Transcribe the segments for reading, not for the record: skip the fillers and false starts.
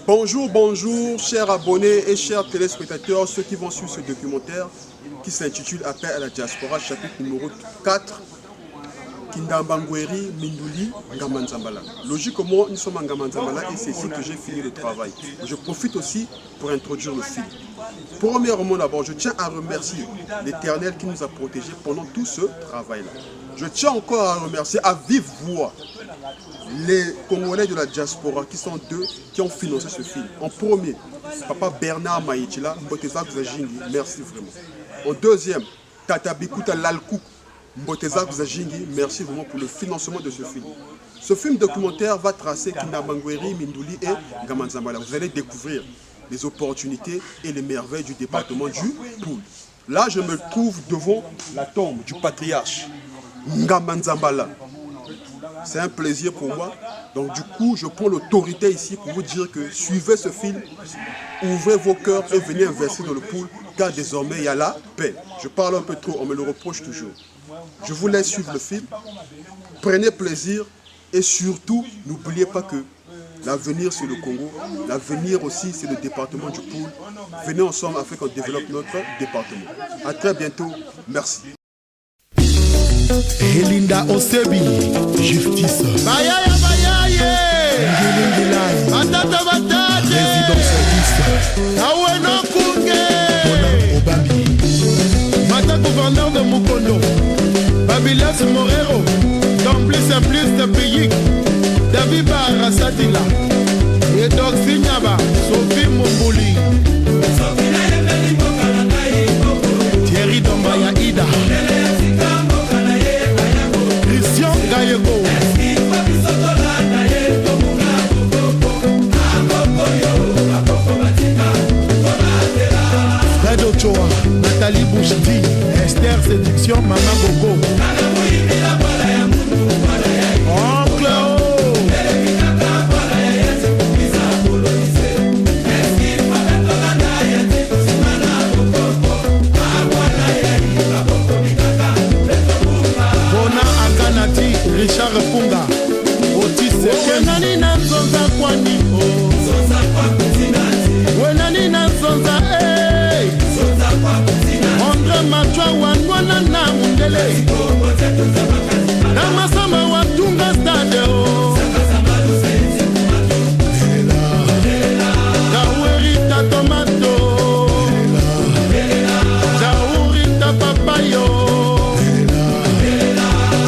Bonjour, bonjour, chers abonnés et chers téléspectateurs, ceux qui vont suivre ce documentaire qui s'intitule Appel à la diaspora, chapitre numéro 4, Kindambangweri, Minduli, Ngamanzambala. Logiquement, nous sommes en Ngamanzambala et c'est ici que j'ai fini le travail. Je profite aussi pour introduire le film. Premièrement, d'abord, je tiens à remercier l'Éternel qui nous a protégés pendant tout ce travail-là. Je tiens encore à remercier à vive voix les Congolais de la diaspora qui sont deux qui ont financé ce film. En premier, Papa Bernard Maïtila, Mboteza Gzajingi, merci vraiment. En deuxième, Tata Bikuta Lalkou, Mboteza Gzajingi, merci vraiment pour le financement de ce film. Ce film documentaire va tracer Kindambangweri, Minduli et Ngamanzambala. Vous allez découvrir les opportunités et les merveilles du département du Poul. Là, je me trouve devant la tombe du patriarche Ngamanzambala. C'est un plaisir pour moi. Donc du coup, je prends l'autorité ici pour vous dire que suivez ce film, ouvrez vos cœurs et venez investir dans le Poul, car désormais il y a la paix. Je parle un peu trop, on me le reproche toujours. Je vous laisse suivre le film, prenez plaisir et surtout, n'oubliez pas que l'avenir c'est le Congo, l'avenir aussi c'est le département du Poul. Venez ensemble afin qu'on développe notre département. A très bientôt, merci. Elinda Osebi, justice. Bayaya bayaye. Ngilingilai. Batata batata. Président service. Aweno Kunge. Mona Obambi. Mata gouverneur de Mukondo. Babilas Morero. Dans plus et plus de pays. David Barasatila. Et donc Signaba. Sophie Moumouli. Thierry Dombaya Ida. Fred Ochoa, Nathalie Bouchdi, Esther Séduction, Maman Gogo. Oncle O. Bona Akanati, Richard Punga. Otis Wenani na Zonza Kwani. Wenani na Zonza Andre Machwa Wanwana na Mundele. Na Masama Watunga Stade o. Jawirita Tomato. Jawirita Papayo.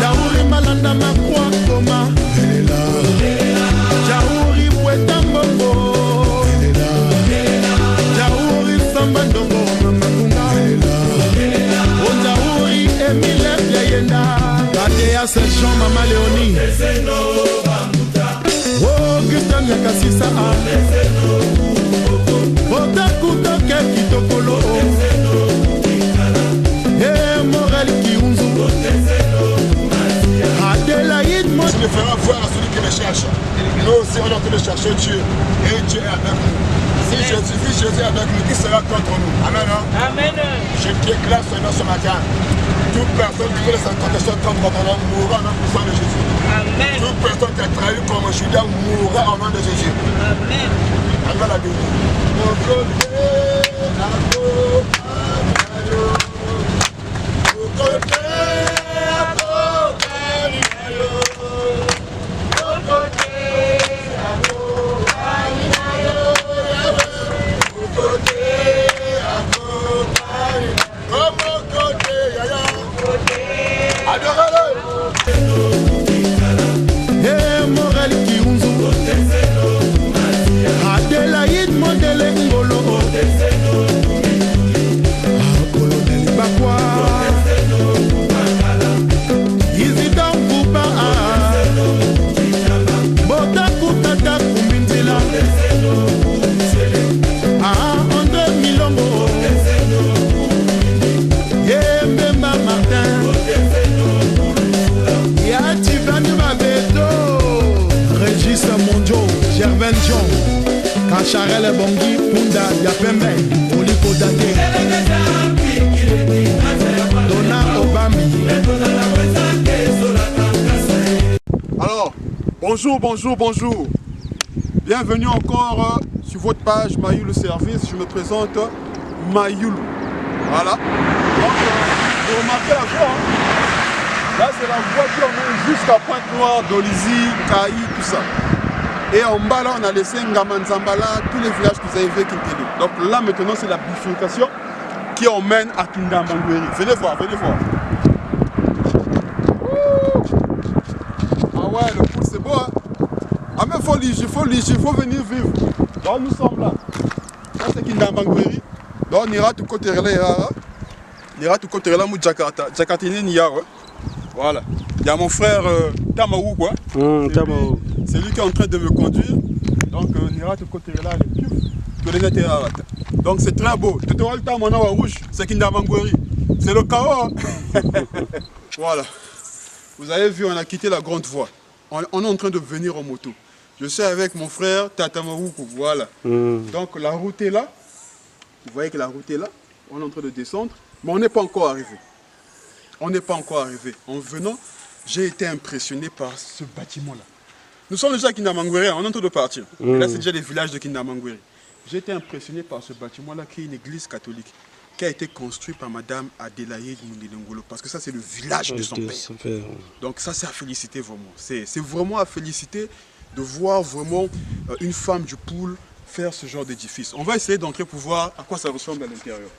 Jawiri Malanda Makwa Koma. Jawiri Weta Mbombo. Jawiri Samba Ndongo Mamakunga. Jawiri Emile Biayenda. Katea Sergent Mama Léonie. Oh, Christian Yakasisa. Otakuto Keki Tokolo. Eh, Morel Kiunzu. Adélaïde Mon. Je ferai voir à celui qui me cherche. Nous aussi, on est en train de chercher Dieu. Et Dieu est avec nous. Si Jésus est avec nous, qui sera contre nous? Amen. Amen. Je déclare ce matin. Toute personne qui fait cette tentation contre nous mourra en nom puissant de Jésus. Amen. Toute personne qui a trahi comme Judas mourra en nom de Jésus. Amen. Amen la Bible. Eh, Morel Kiunzu. Adélaïde Modele Ngolo. Colonel Bakwa. Isidore Bouba. Bota Koutata Kumbinzila. André Milongo. Mbemba Martin. Yativani Mabeto. Régis Mondio. Gervain John. Kacharel Bongi. Punda Yapembe. Oliko Date. Dona Obami. Alors, bonjour. Bienvenue encore sur votre page Mayoulou Service, je me présente Mayoulou. Voilà. Donc, vous remarquez la voie. Hein? Là, c'est la voie qui emmène jusqu'à Pointe-Noire, Dolizy, Kaï, tout ça. Et en bas, là, on a laissé Ngamanzambala, tous les villages que vous avez vus Kintelu. Donc là, maintenant, c'est la bifurcation qui emmène à Kindamangweri. Venez voir, venez voir. Ah ouais, le poule, c'est beau, hein? Ah mais faut venir vivre. Donc nous sommes là. Ça c'est Kindamangweri. Donc on ira tout côté là. On ira tout côté là, Jakarta. Jakarta il y a, ouais. Voilà. Il y a mon frère Tamaou quoi. Tamaou. C'est lui qui est en train de me conduire. Donc on ira tout côté là. Donc c'est très beau. C'est Kindamangweri. C'est le chaos. Voilà. Vous avez vu, on a quitté la grande voie. On est en train de venir en moto. Je suis avec mon frère Tatamaoukou, voilà. Donc la route est là. Vous voyez que la route est là. On est en train de descendre. Mais on n'est pas encore arrivé. On n'est pas encore arrivé. En venant, j'ai été impressionné par ce bâtiment-là. Nous sommes déjà à Kindamangweri, on est en train de partir. Et là, c'est déjà les villages de Kindamangweri. J'ai été impressionné par ce bâtiment-là qui est une église catholique qui a été construit par Madame Adélaïde Moundélengolo. Parce que ça, c'est le village de son père. Donc ça, c'est à féliciter vraiment. C'est vraiment à féliciter de voir vraiment une femme du Poule faire ce genre d'édifice. On va essayer d'entrer pour voir à quoi ça ressemble à l'intérieur.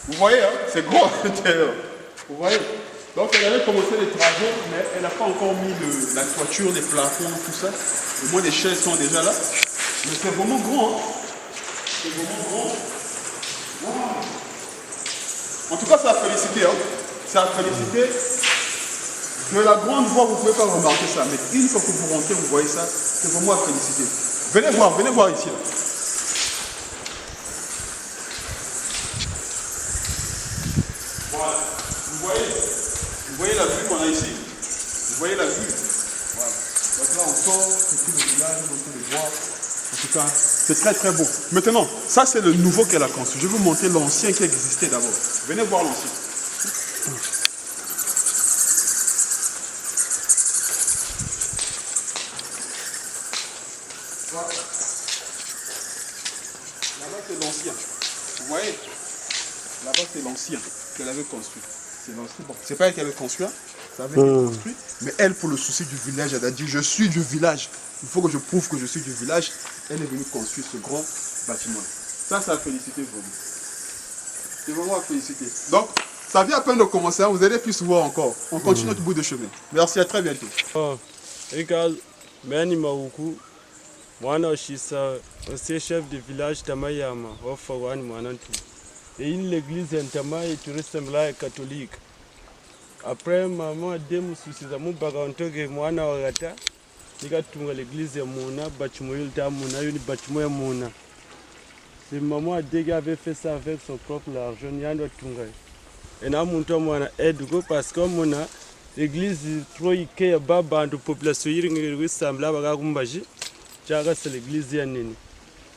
Vous voyez, hein, c'est gros à l'intérieur. Vous voyez. Donc elle avait commencé les travaux, mais elle n'a pas encore mis la toiture, les plafonds, tout ça. Au moins les chaises sont déjà là. Mais c'est vraiment grand. Hein. C'est vraiment grand. Wow. En tout cas, c'est à féliciter. Hein. C'est à féliciter. De la grande voie, vous ne pouvez pas remarquer ça. Mais une fois que vous rentrez, vous voyez ça, c'est vraiment à féliciter. Venez voir ici. Là. Voilà. Vous voyez la vue qu'on a ici. Vous voyez la vue. Voilà. Donc là, on sort, c'est tout le village, on peut le voir. En tout cas, c'est très très beau. Maintenant, ça c'est le nouveau qu'elle a construit. Je vais vous montrer l'ancien qui existait d'abord. Venez voir l'ancien. Voilà. Là-bas c'est l'ancien. Vous voyez? Là-bas c'est l'ancien qu'elle avait construit. C'est l'ancien. Bon, c'est pas elle qui avait construit, ça avait été construit. Mais elle, pour le souci du village, elle a dit je suis du village. Il faut que je prouve que je suis du village. Elle est venue construire ce grand bâtiment. Ça, c'est à féliciter vraiment. C'est vraiment à féliciter. Donc, ça vient à peine de commencer. Vous allez plus voir encore. On continue notre bout de chemin. Merci, à très bientôt. C'est chef de village Tamayama, et l'église Ntamaï est catholique. Après, maman a dit que mwana wagata nikatunga l'église ya Mouna, bâtiment ya Mouna, une bâtiment ya Mouna. C'est maman a dit qu'elle avait fait ça avec son propre argent, il y a un tunga. Et là, mon tour mwana aide parce que Mouna, l'église trop ikea baba de population iringi sambla bagakumbaji, jaga c'est l'église ya nini.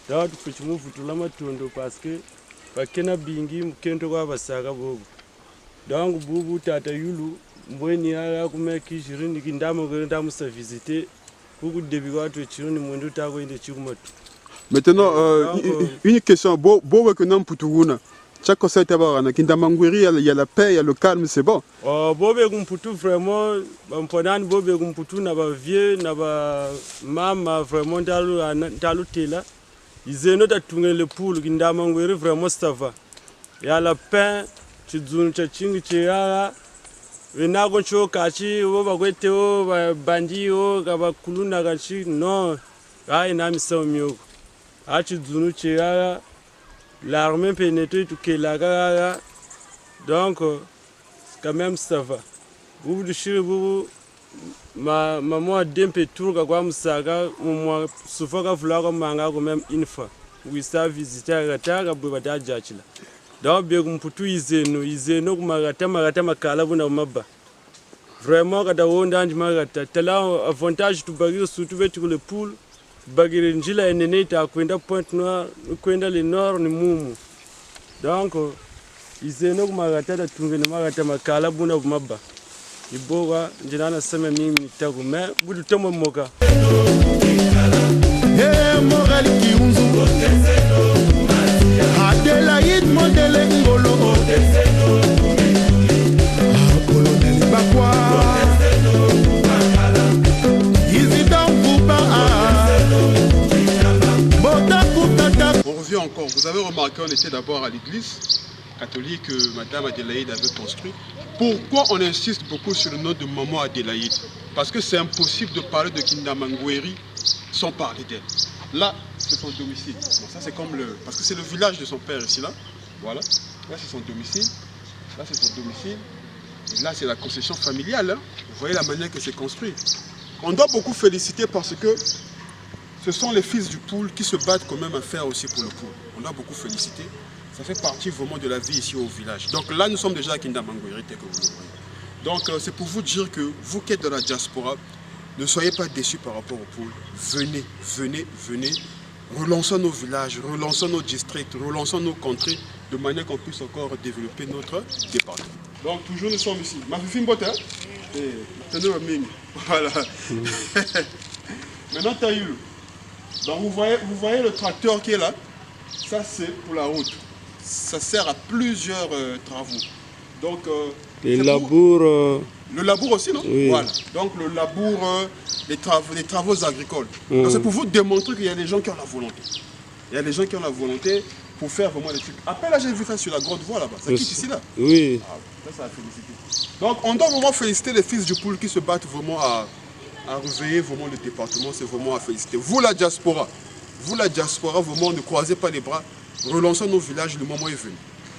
Donc tuchimu futula matondo parce que bakena bingi mkento kwa basaga bobo. Donc bubu tata yulu mbweni ya kumeki jirini kindamo ndamu sa visiter. Maintenant, une question. Bon, que nous pouvons chaque chose est à Kindamangweri, il y a la paix, il y a le calme, c'est bon. Bobé Gumputu vraiment, pendant Bobé Gumputu n'a pas vieux, n'a pas maman vraiment dans tela. Ils ont noté le poule Kindamangweri vraiment ça va. Il y a la paix, tu zones tchatching tchéara. Venago cho kachi wo bagwete wo bandi wo kabakuluna kachi non ai na misa mioko achi dzunu chera l'armée pénétré tout que la gaga donc quand même ça va vous de chez vous maman dempe tour kwa msaga mwa sufaka vulaga manga ko même une fois oui ça visiter gataga bubata jachila donc bien kumputu izeno kumagata makala buna mabba vraiment kada wonda magata tala avantage tu bagir surtout vetu le pool bagir njila enene ta kwenda Pointe Noire kwenda le nord ni mumu donc izeno kumagata datungene magata makala buna bumaba iboga njinana sema mimi nitaku me budu tomo moka Moral Kiunzu Adelaide Modele Ngolo Colonel Bakwa Isidore Bouba On revient encore. Vous avez remarqué, on était d'abord à l'église catholique que Madame Adélaïde avait construit. Pourquoi on insiste beaucoup sur le nom de Maman Adélaïde? Parce que c'est impossible de parler de Kindamangweri sans parler d'elle. Là, c'est son domicile. Bon, ça, c'est comme le... Parce que c'est le village de son père ici, là. Voilà. Là, c'est son domicile. Là, c'est son domicile. Et là, c'est la concession familiale. Hein. Vous voyez la manière que c'est construit. On doit beaucoup féliciter parce que ce sont les fils du poule qui se battent quand même à faire aussi pour le poule. On doit beaucoup féliciter. Ça fait partie vraiment de la vie ici au village. Donc là, nous sommes déjà à Kindamangweri, que vous le voyez. Donc, c'est pour vous dire que vous qui êtes de la diaspora, ne soyez pas déçus par rapport au poule. Venez, venez, venez. Relançons nos villages, relançons nos districts, relançons nos contrées, de manière qu'on puisse encore développer notre département. Donc, toujours nous sommes ici. Ma fille Mbote, tenez ma mine. Voilà. Maintenant, Taïlou. Donc, vous voyez le tracteur qui est là. Ça, c'est pour la route. Ça sert à plusieurs travaux. Donc, les labours. Le labour aussi, non? Oui. Voilà. Donc, le labour, les travaux agricoles. Donc, c'est pour vous démontrer qu'il y a des gens qui ont la volonté. Il y a des gens qui ont la volonté pour faire vraiment des trucs. Après, là, j'ai vu ça sur la grande voie là-bas. Ça quitte ici, là. Oui. Ah, ça a félicité. Donc, on doit vraiment féliciter les fils du poule qui se battent vraiment à réveiller vraiment le département. C'est vraiment à féliciter. Vous, la diaspora, vraiment, ne croisez pas les bras. Relançons nos villages, le moment est venu.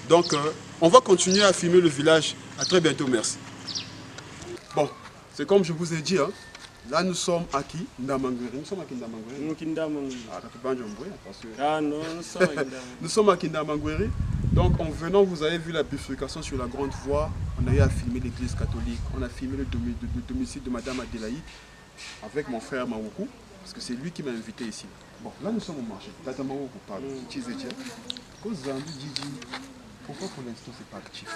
Donc, on va continuer à filmer le village. À très bientôt, merci. Bon, c'est comme je vous ai dit, hein. Là nous sommes à qui? Kindamangweri. Nous sommes à Kindamangweri. Ah, parce que... Ah non, nous sommes à Kindamangweri. Nous sommes à Kindamangweri. Donc en venant, vous avez vu la bifurcation sur la grande voie. On a eu à filmer l'église catholique. On a filmé le domicile de Madame Adélaïde avec mon frère Maoukou. Parce que c'est lui qui m'a invité ici. Bon, là nous sommes au marché. Tata Maoukou parle. Pourquoi pour l'instant c'est pas actif?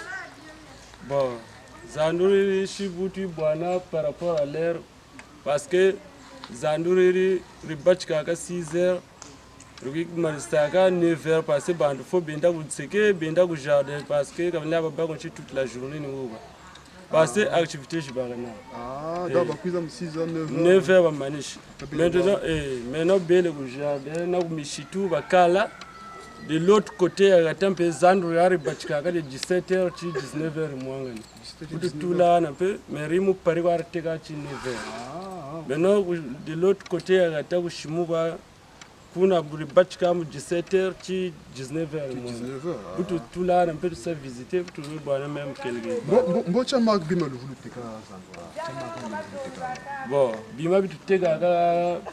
Bon, Zandouri Shibuti Boana par rapport à l'air, parce que Zandouri Ribachkaka 6h, Rubik Manistaka 9h, parce que Bandofo Benda Goutseke, Benda Goujardin, parce que comme là, on va toute la journée. Parce que l'activité je parle là. Ah, donc vous avez 6h, 9h. 9h, on manage. Maintenant, Belle Goujardin, nous Michitou, Bakala. De l'autre côté, il y a un peu Zandouri Ribachkaka de 17h à 19h. Tout là, un peu, mais Rimou Paris va arrêter à 9h. Maintenant, de l'autre côté, il y a un peu Shimuba. Kuna Ribachkaka de 17h à 19h. Tout là, un peu de ça visiter, tout le monde même quelqu'un. Bon, tu as marqué Bima le bon, Bima tu tega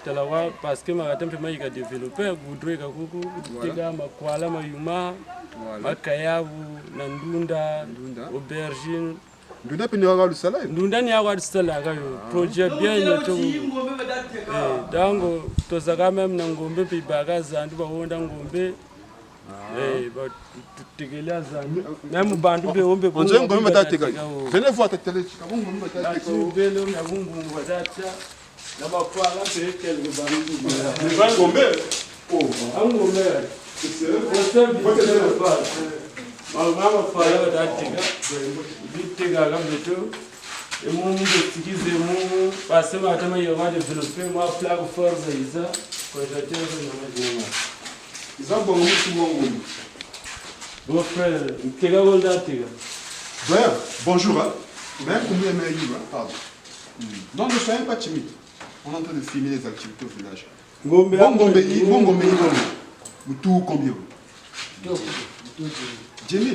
talawa parce que ma tempe ma yika développer goudre ka kuku tega makwala mayuma makayabu na ndunda aubergine ndunda pe ni wa lu sala ndunda ni wa sala ka yo projet bien yoto dango to zaka même na ngombe pe baga zandu ba wonda ngombe ba tutegelea zandu même bandu be ombe on dirait ngombe batateka venez voir ta télé ngombe batateka belo na ngombe batata na makwala pe quelque bandu ni ba ngombe ngombe Mama fala batateka bitega gameto e mu tikize mu pasema atama yoma développer moi flag force isa ko jatezo na majema Zabo mutu bongo. Bon frère, tega golda tega. Ouais, bonjour. Mais combien de livres, pardon. Non, ne soyez pas timide. On est en train de filmer les activités au village. Bon tout combien? 10 000.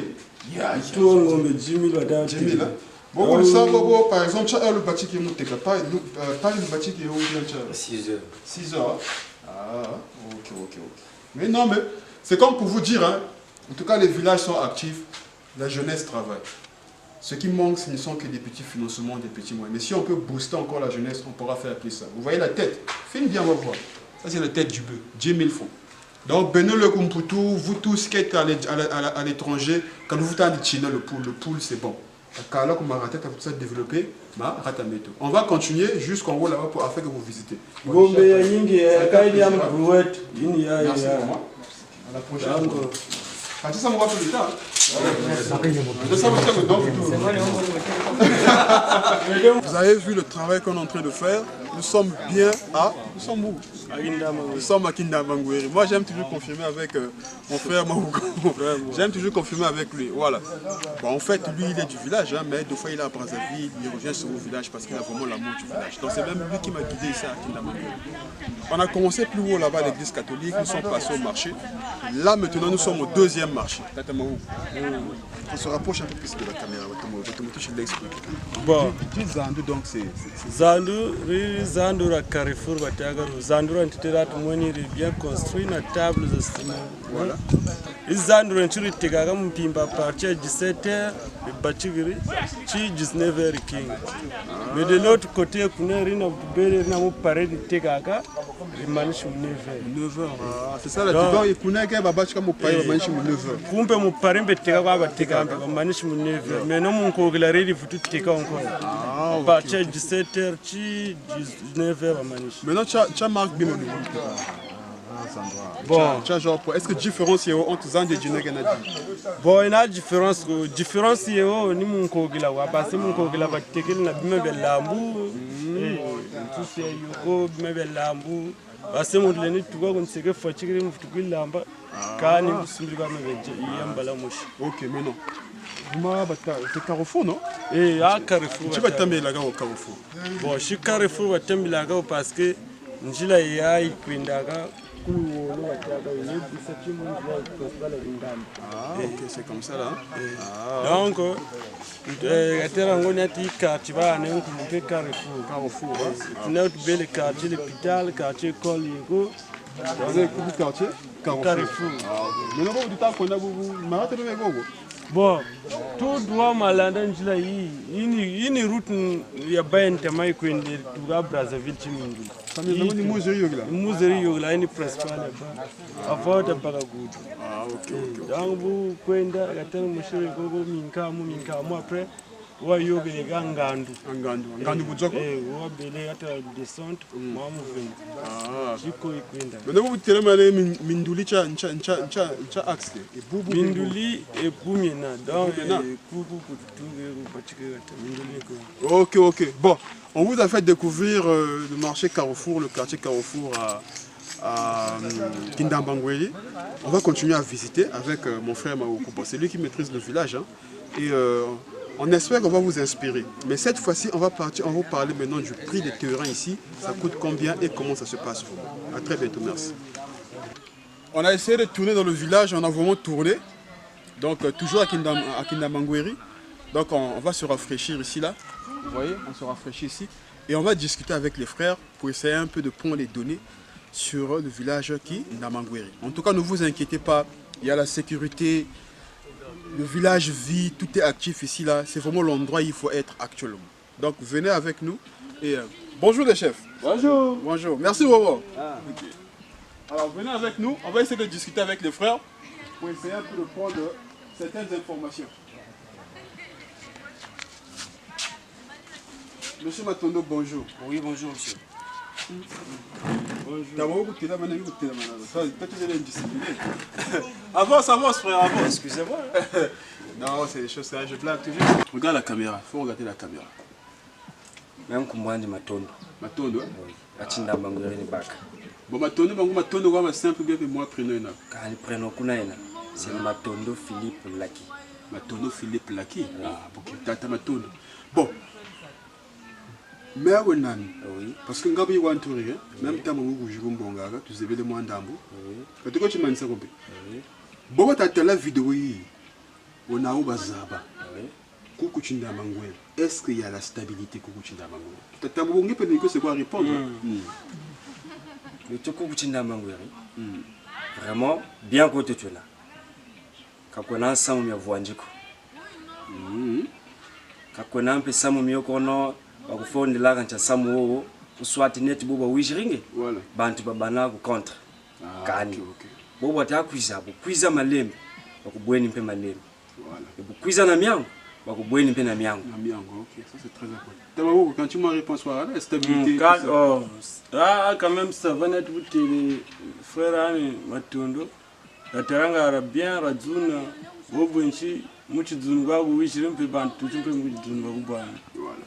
Tout 10 000 wadata. 10 000. Bon, le savoir, par exemple, tu as le bâti qui est monté, pas le bâti qui est où bien 6 heures. 6 heures. Ah, ok. Mais non, mais c'est comme pour vous dire, hein, en tout cas les villages sont actifs, la jeunesse travaille. Ce qui manque, ce ne sont que des petits financements, des petits moyens. Mais si on peut booster encore la jeunesse, on pourra faire plus ça. Vous voyez la tête, filme bien, on va voir. Ça c'est la tête du bœuf, 10 000 francs. Donc, Beno le Kumputu, vous tous qui êtes à l'étranger, quand vous avez Chine, le pool c'est bon. Quand on a tout ça développé, on va continuer jusqu'en haut là-bas afin que vous visitez. À la prochaine. Vous avez vu le travail qu'on est en train de faire. Nous sommes bien à... Nous sommes où? Nous sommes à Kindamangweri. Moi j'aime toujours confirmer avec mon frère Mahouko. J'aime toujours confirmer avec lui. Voilà. Bon, en fait, lui il est du village, hein, mais deux fois il est à Brazzaville, il revient sur le village parce qu'il a vraiment l'amour du village. Donc c'est même lui qui m'a guidé ici à Kindamangweri. On a commencé plus haut là-bas à l'église catholique, nous sommes passés au marché. Là maintenant nous sommes au deuxième marché. On se rapproche un peu plus de la caméra. Bon. Zandu donc c'est... Zandu à Carrefour, Zandu est bien construit, une table de cinéma. Voilà. Zandu est à partir de 17h, et 19h. Mais de l'autre côté, on a un paré de Tegaga, il manche 9h. C'est ça là, tu dois y connaître qu'il y a un batch comme au pays, il manche 9h. Kumpe mu paré de Tegaga, il manche 9h. Mais non, mon coglare, il faut tout Tega encore. À partir de 17h, 19h. Maintenant, tu as marqué bien le nom. Bon, est-ce que différence entre Zandu et Djinegana? Bon, il y a une différence. Différence, il y a ni mon cogila, parce que mon cogila va te dire que je vais l'ambou. Tout ce qui est bel lambu. Parce que mon leni tu vois qu'on sait que faut tirer mon foutu lamba. Quand il me semble que je vais ok, mais non. C'est Carrefour, non? Eh, à Carrefour. Tu vas t'amener là-bas au Carrefour. Bon, je suis Carrefour, je vais t'amener là-bas parce que je l'ai eu ok, c'est comme ça là. Donc, Carrefour. Notre bel quartier, l'hôpital, quartier école, quartier Carrefour. Mais non, du temps qu'on a vous, bon, tout droit malade, une route ya bayan tamai ko inde tuga Brazzaville chimingul. Ni muzeri yogla ni principal ba. Afota baga good. Ok. Donc bu kwenda gatel mushiri gogo minka mu après wa yoga ga ngandu bujoko wa bele ata descente moi mu jiko ikwenda. Mais vous telemane minduli cha axe et bubu minduli et bumina donc ok. Bon, on vous a fait découvrir le marché Carrefour, le quartier Carrefour à Kindamangweri. On va continuer à visiter avec mon frère Mahouko. Bon, c'est lui qui maîtrise le village, hein, et on espère qu'on va vous inspirer. Mais cette fois-ci, on va vous parler maintenant du prix des terrains ici. Ça coûte combien et comment ça se passe pour vous. À très bientôt, merci. On a essayé de tourner dans le village, on a vraiment tourné. Donc toujours à Kindamangweri. Donc on va se rafraîchir ici là. Vous voyez, on se rafraîchit ici. Et on va discuter avec les frères pour essayer un peu de prendre les données sur le village Kindamangweri. En tout cas, ne vous inquiétez pas, il y a la sécurité. Le village vit, tout est actif ici là. C'est vraiment l'endroit où il faut être actuellement. Donc venez avec nous. Et bonjour les chefs. Bonjour. Bonjour. Merci Bobo. Okay. Alors venez avec nous. On va essayer de discuter avec les frères pour essayer un peu de prendre certaines informations. Monsieur Matondo, bonjour. Oui, bonjour monsieur. Avance frère, avance. Excusez-moi. Non, c'est des choses sérieuses, je blague toujours. Regarde la caméra, il faut regarder la caméra. Même Kumbwandi Matondo. Matondo, hein? Oui. Achinda Mangweri ni baka. Bon, Matondo, quoi, c'est un peu bien que moi, prénom. Quand le prénom Kunaina, c'est Matondo Philippe Laki. Matondo Philippe Laki. Ah, ok, tata Matondo. Bon. Mais oui. Parce que Ngabi Wantouri, même temps où je vous bongaga, tu sais, le moins d'ambou. Quand tu m'as dit ça, bon, tu as la vidéo, on a eu Bazaba. Kukuchinda Mangweri. Est-ce qu'il y a la stabilité Kukuchinda Mangweri? Tu as bongi peut que c'est quoi répondre. Le Kukuchinda Mangweri, vraiment, bien côté tu là. Quand on a ensemble, on voit un jiko. Quand on a un peu ensemble, on bakufoni la kancha samu wo uswati net buba wishiringe voilà bantu babana ku contre kani Bobo atakuiza, bukuiza malembe, bakubweni mpe malembe. Voilà. Et bukuiza na miango, bakubweni mpe na miango. Na miango, OK, ça c'est très important. D'abord, quand tu m'as répondu à la stabilité. Quand même ça va être les frères Matondo. La teranga bien razuna, bobo nchi muchizunu gwagu wishire mpe bantu mpe muchizunu bagubana. Voilà.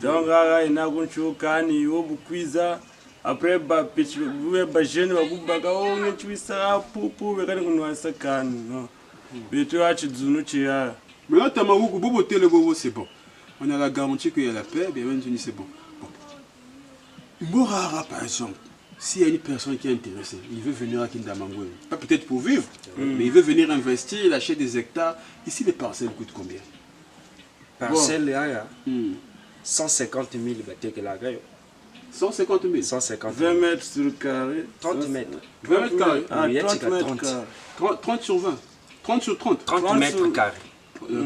Donc ina goncho kani obukwiza après ba petit ba jeune bagubaka onge twisa pupu bekani kunwasa kani no. Beto achizunu chia. Mais là Tamaruku bobo tele bobo c'est bon. On a la garantie qu'il y a la paix, bien même c'est bon. Morara par exemple. S'il y a une personne qui est intéressée, il veut venir à Kindamangoué, pas peut-être pour vivre, mais il veut venir investir, il achète des hectares. Ici, les parcelles coûtent combien? Parcelles, il y a 150 000 bâtiments. 150 000 150 000. 20 mètres sur le carré. 30 mètres. 20 mètres carrés. 30 mètres carrés. 30 sur 20. 30 sur 30. 30 mètres carrés.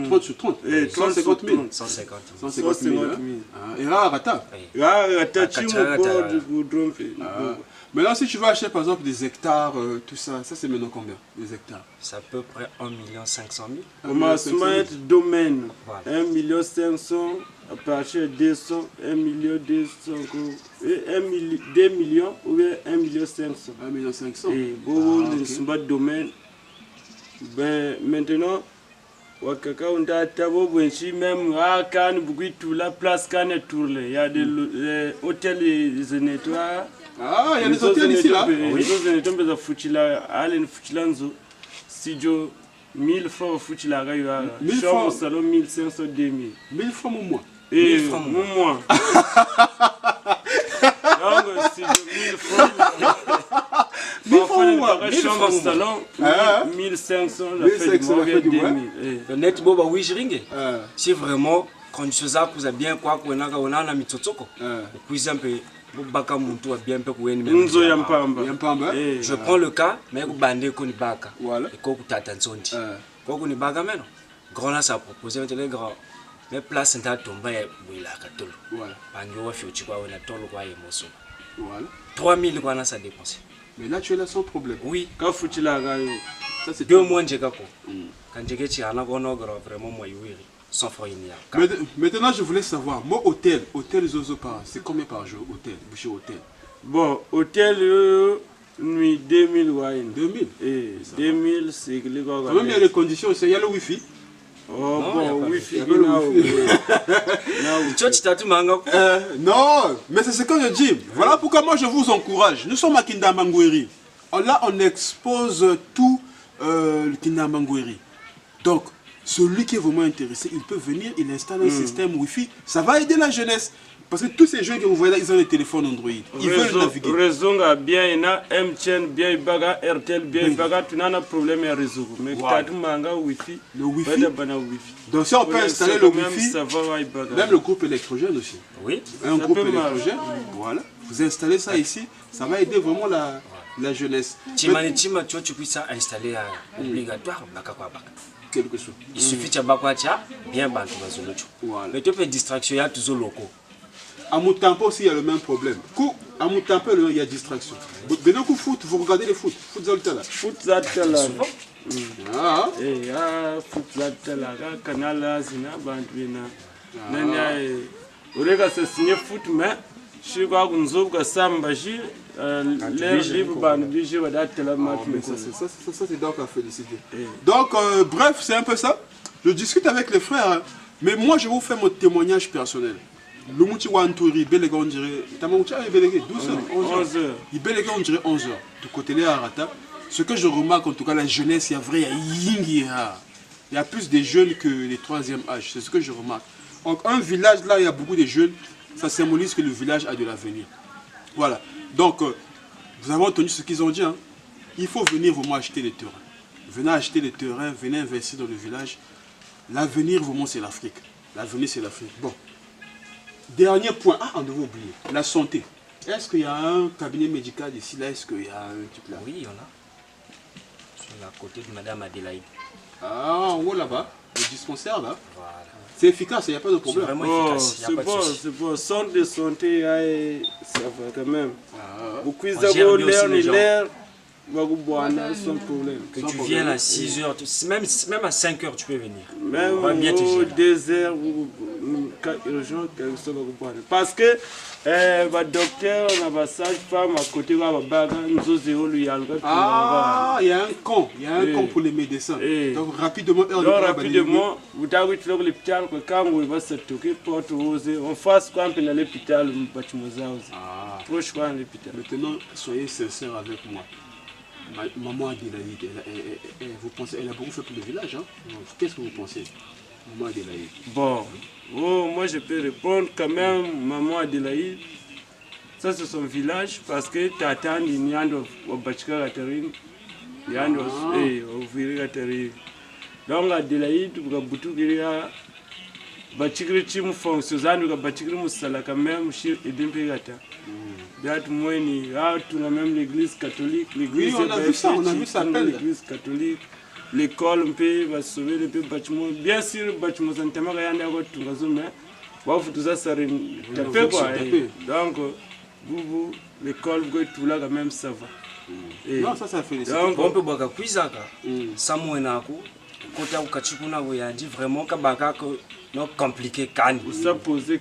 30 sur 30. 150 000. 150 000. Et là, Rata. Maintenant, si tu veux acheter par exemple des hectares, tout ça, ça c'est maintenant combien? Des hectares? C'est à peu près 1 500 000. On m'a soumis domaine. 1 500 000, à partir de 200, 1 200 000, 2 millions ou bien 1 500 000. 1 500 000. Et bon, le soumis domaine. Ben, maintenant, wakaka unda tabo bwenchi même kan beaucoup tout la place kan est tourle. Il y a des hôtels les nettoient. Ah, il y a des hôtels ici là. Oui. Les hôtels de Fuchila, Allen Fuchilanzo, Studio 1000 francs Fuchila gaïa. 1000 francs salon 1500 2000. 1000 francs mon mois. 1000 francs mon mois. Donc Studio 1000 francs. 1000 francs mon mois. Chambre salon 1500 la fait du mois. Le net boba wishringe. C'est vraiment quand tu sais que vous avez bien quoi qu'on a na mitsotoko. Puis un peu baka muntu wa bien peu kweni nzo ya mpamba. Je prends le cas mais ku bande ko ni baka. Voilà. Et ko ku tata nzondi. Ko ni baka meno. Grand là ça proposé maintenant grand. Mais place nta tomba ya buila katolo. Voilà. Bango wa fiuchi kwa na tolo kwa yemoso. Voilà. 3000 quoi na ça dépenser. Mais là tu es là sans problème. Oui. Ka Fuchila gaïa. Ça c'est 2 mois njeka ko. Quand njeke chi ana ko no grand vraiment moi yuiri. Sans fournière. Maintenant, je voulais savoir, moi, hôtel Zozo par c'est combien par jour, boucher hôtel? Bon, hôtel, nuit 2000 wine. 2000? Et 2000, c'est que les gars. Quand même, il y a les conditions, il y a le wifi. Oh, bon, wifi, non, mais c'est ce que je dis. Voilà pourquoi moi je vous encourage. Nous sommes à Kindamangouéry. Là, on expose tout le Kindamangouéry. Donc, celui qui est vraiment intéressé, il peut venir, il installe un système Wi-Fi. Ça va aider la jeunesse. Parce que tous ces jeunes que vous voyez là, ils ont des téléphones Android. Ils veulent naviguer. Réseau bien, il y a MTN, bien, il y a RTL, bien, il y a tout un problème avec le réseau. Mais tu as tout manga Wi-Fi. Le Wi-Fi. Donc si on peut installer le Wi-Fi, même le groupe électrogène aussi. Oui. Un groupe électrogène, voilà. Vous installez ça ici, ça va aider vraiment la jeunesse. Tima, tu puisses installer obligatoire. Quelque chose. Il suffit de bakwacha bien bantu bazolocho. Mais tu peux distraction ya toujours locaux. À Moutampo aussi il y a le même problème. À Moutampo il y a distraction. Maintenant coup foot, vous regardez le foot, foot Zaltala. Foot Zaltala. Ah. Eh foot Zaltala canal zina bantu na. Nanya urega se signer foot mais je crois qu'on zoga samba ji l'air libre bantu ji wada tela match. Ça c'est donc à féliciter. Donc bref, c'est un peu ça. Je discute avec les frères, hein. Mais moi je vais vous faire mon témoignage personnel. Le Mouti Wantouri, Belega on dirait, Tamoucha est Belega 12h, 11h. Il Belega on dirait 11h. Du côté de Arata, ce que je remarque en tout cas, la jeunesse, il y a vrai, il y a plus de jeunes que les 3e âge. C'est ce que je remarque. Donc un village là, il y a beaucoup de jeunes, ça symbolise que le village a de l'avenir. Voilà. Donc, vous avez entendu ce qu'ils ont dit. Hein? Il faut venir vraiment acheter des terrains. Venez acheter des terrains, venez investir dans le village. L'avenir, vraiment, c'est l'Afrique. L'avenir, c'est l'Afrique. Bon. Dernier point. Ah, on devait oublier. La santé. Est-ce qu'il y a un cabinet médical ici, là? Est-ce qu'il y a un truc là? Oui, il y en a. Sur la côté de Madame Adélaïde. Ah, en haut là-bas. Le dispensaire là. Voilà. C'est efficace, il n'y a pas de problème. C'est vraiment efficace. C'est bon. Centre de santé, ça va quand même. On gère bien aussi les gens. sans problème. Que tu viennes à 6 heures, même à 5 heures, tu peux venir. Même on va bien te gérer. 2 heures ou 4 urgences, parce que le docteur, on a une sage-femme à côté, ah, il y a un camp, pour les médecins. Donc rapidement, vous avez vu l'hôpital, quand vous va se toquer, on fasse quoi à l'hôpital, proche quoi à l'hôpital. Maintenant, soyez sincères avec moi. Maman Adélaïde, vous pensez, elle a beaucoup fait pour le village, hein? Qu'est-ce que vous pensez, Maman Adélaïde? Bon, moi je peux répondre quand même, Maman Adélaïde, ça c'est son village parce que Tatan, il y a un Bachika Catherine, il y a un Oviri Catherine. Donc Adélaïde, vous avez beaucoup de Bachikri Chim fonctionne, vous avez Bachikri Moussala quand même, chez Edimpe Gata. Même l'église catholique, l'église l'église catholique, l'école va sauver le bâtiment. Bien sûr, le bâtiment donc, l'école, tout là, quand même, ça va. Non, ça fait donc, on peut voir que ça vraiment compliqué. Ça poser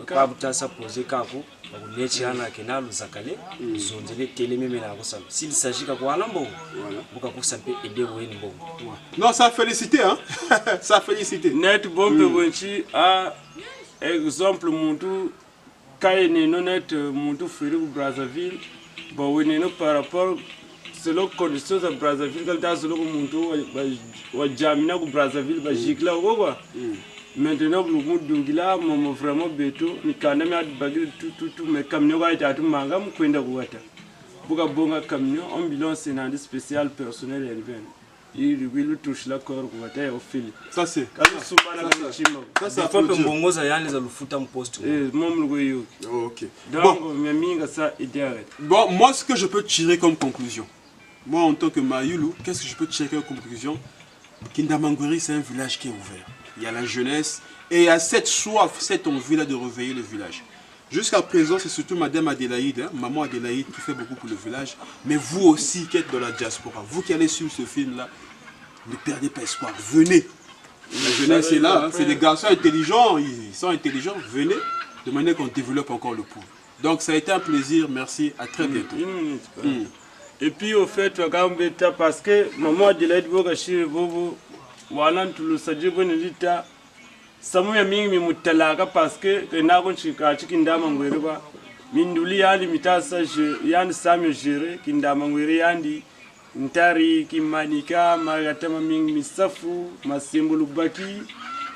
s'il s'agit de quoi, non, ça félicité, hein? Ça félicité. Net bon exemple montou kaine non net montou feri Brazzaville bon oui non par rapport selon conditions de Brazzaville quand t'as selon montou wa jamina ku Brazzaville ba jikla quoi. Maintenant, le monde de là, vraiment béto, ni quand même bagage tout, mais camion va être à tout mangam, qu'est-ce que vous avez bon camion, ambulance c'est un spécial personnel élevé. Il will touche la corde pour être au fil. Ça c'est. Ça c'est. Faut que bongo ça y a les alufuta en poste. Ok. Donc, mais ça idéal. Bon, moi ce que je peux tirer comme conclusion, moi en tant que Mayulu, qu'est-ce que je peux tirer comme conclusion? Kindamangweri c'est un village qui est ouvert. Il y a la jeunesse et il y a cette soif, cette envie-là de réveiller le village. Jusqu'à présent, c'est surtout Madame Adélaïde, hein, Maman Adélaïde qui fait beaucoup pour le village. Mais vous aussi qui êtes dans la diaspora, vous qui allez suivre ce film-là, ne perdez pas espoir. Venez. La jeunesse est là, hein, c'est des garçons intelligents, ils sont intelligents. Venez, de manière qu'on développe encore le pool. Donc ça a été un plaisir, merci, à très bientôt. Et puis au fait, parce que Maman Adélaïde, voilà tout le sadje bonita samu ya mingi mimutalaka parce que nako chika chikindama ngwere ba minduli yandi mitasa yandi samyo jere kindama ngwere yandi ntari kimanika magatama mingi misafu masembulu baki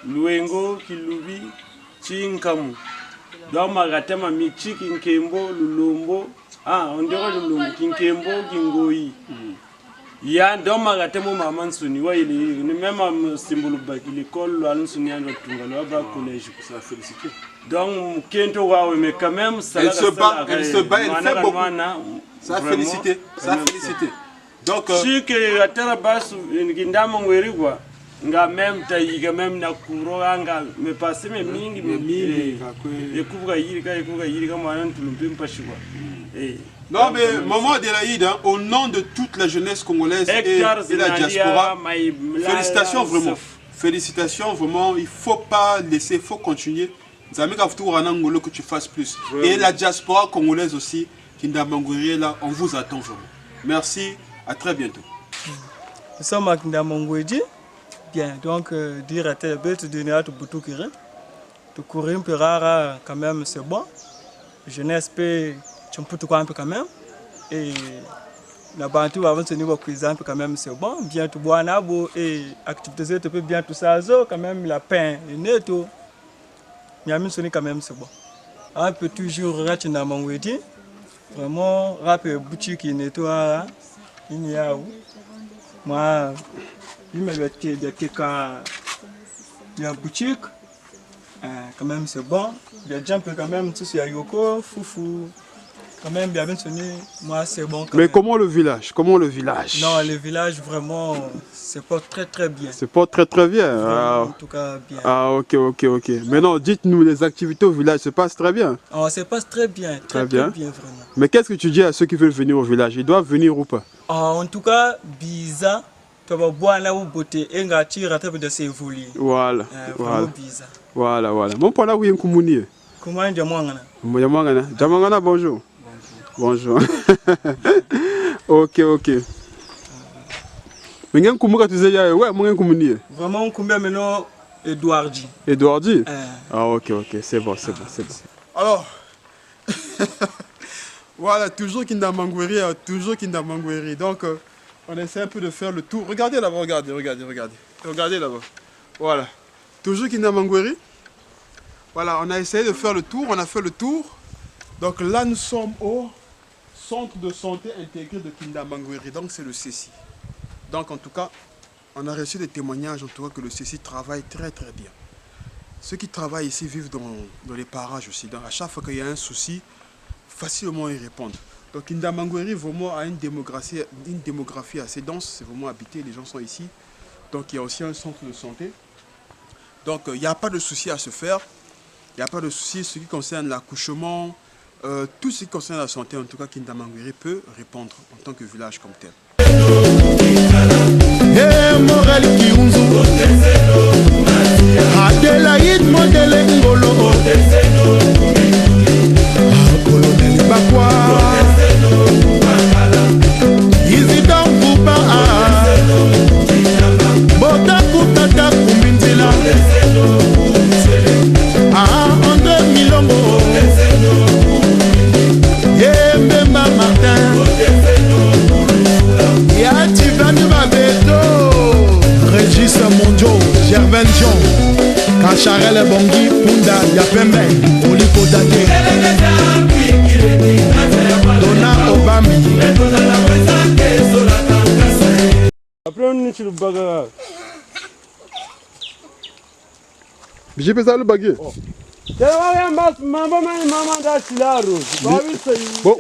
luengo kilubi chinkamu do magatama michiki nkembo lulombo ondero lulombo kinkembo kingoyi ya ndo magatemo maman suni wa ile ni même symbole baki l'école là suni ando tungalo ba collège ça féliciter donc kento wa mais quand même ça elle se bat elle fait beaucoup ça féliciter donc si que atara bas ngindama ngweri kwa nga même tayiga même na kuro anga me passer me mingi ekuvuga yiri kama mwana tulumpi mpashikwa non mais Maman Adélaïde, hein, au nom de toute la jeunesse congolaise et la diaspora, félicitations vraiment. Félicitations vraiment, il ne faut pas laisser, il faut continuer. Que tu fasses plus. Et la diaspora congolaise aussi, Kindamangweri là, on vous attend vraiment. Merci, à très bientôt. Nous sommes à Kindamangweri. Bien, donc dire à tel bête de donner à tout bout de courir un peu rare quand même c'est bon. Jeunesse peut un peu quand même et la bantu avant ce niveau cuisine quand même c'est bon bien tout boire nabo et activités tu peux bien tout ça quand même la pain et netto miami sonné quand même c'est bon un peu toujours rater dans mon wedding vraiment rap boutique netto il y a où moi il me le cas il y a boutique quand même c'est bon les gens peuvent quand même tout sur Yoko foufou Quand même, bien sonné, moi c'est bon. Mais même. Comment le village? Comment le village? Non, le village vraiment, c'est pas très bien. C'est pas très bien. Vraiment, en tout cas, bien. Ah, ok. Maintenant, dites-nous, les activités au village se passent très bien? Oh, ça passe très bien, très bien vraiment. Mais qu'est-ce que tu dis à ceux qui veulent venir au village? Ils doivent venir ou pas? En tout cas, bizarre. Tu vas boire là où beauté et tu rates de s'évoluer. Voilà. Vraiment bizarre. Voilà. Mon père là où il y a un communier. Comment est-ce que Jamangana, bonjour. Bonjour. Ok. Mais il y a un communier, tu sais, ouais, mon communier. Vraiment, on combien maintenant Edouardi. Edouardi? Ah, ok, c'est bon. Alors, voilà, toujours Kindamangweri, Donc, on essaie un peu de faire le tour. Regardez là-bas, regardez. Regardez là-bas. Voilà. Toujours Kindamangweri. Voilà, on a essayé de faire le tour, on a fait le tour. Donc là, nous sommes au centre de santé intégré de Kindamangweri. Donc, c'est le CECI. Donc, en tout cas, on a reçu des témoignages, en tout cas, que le CECI travaille très bien. Ceux qui travaillent ici vivent dans les parages aussi. Donc, à chaque fois qu'il y a un souci, facilement y répondre. Donc Kindamangweri vraiment a une démographie assez dense, c'est vraiment habité, les gens sont ici. Donc il y a aussi un centre de santé. Donc il n'y a pas de souci à se faire. Il n'y a pas de souci ce qui concerne l'accouchement, tout ce qui concerne la santé, en tout cas Kindamangweri peut répondre en tant que village comme tel. Charele Bongi, Punda, Yapembe, Olipo Dake, Dona Obami. Après, on est sur le bagarre. J'ai fait ça le baguette.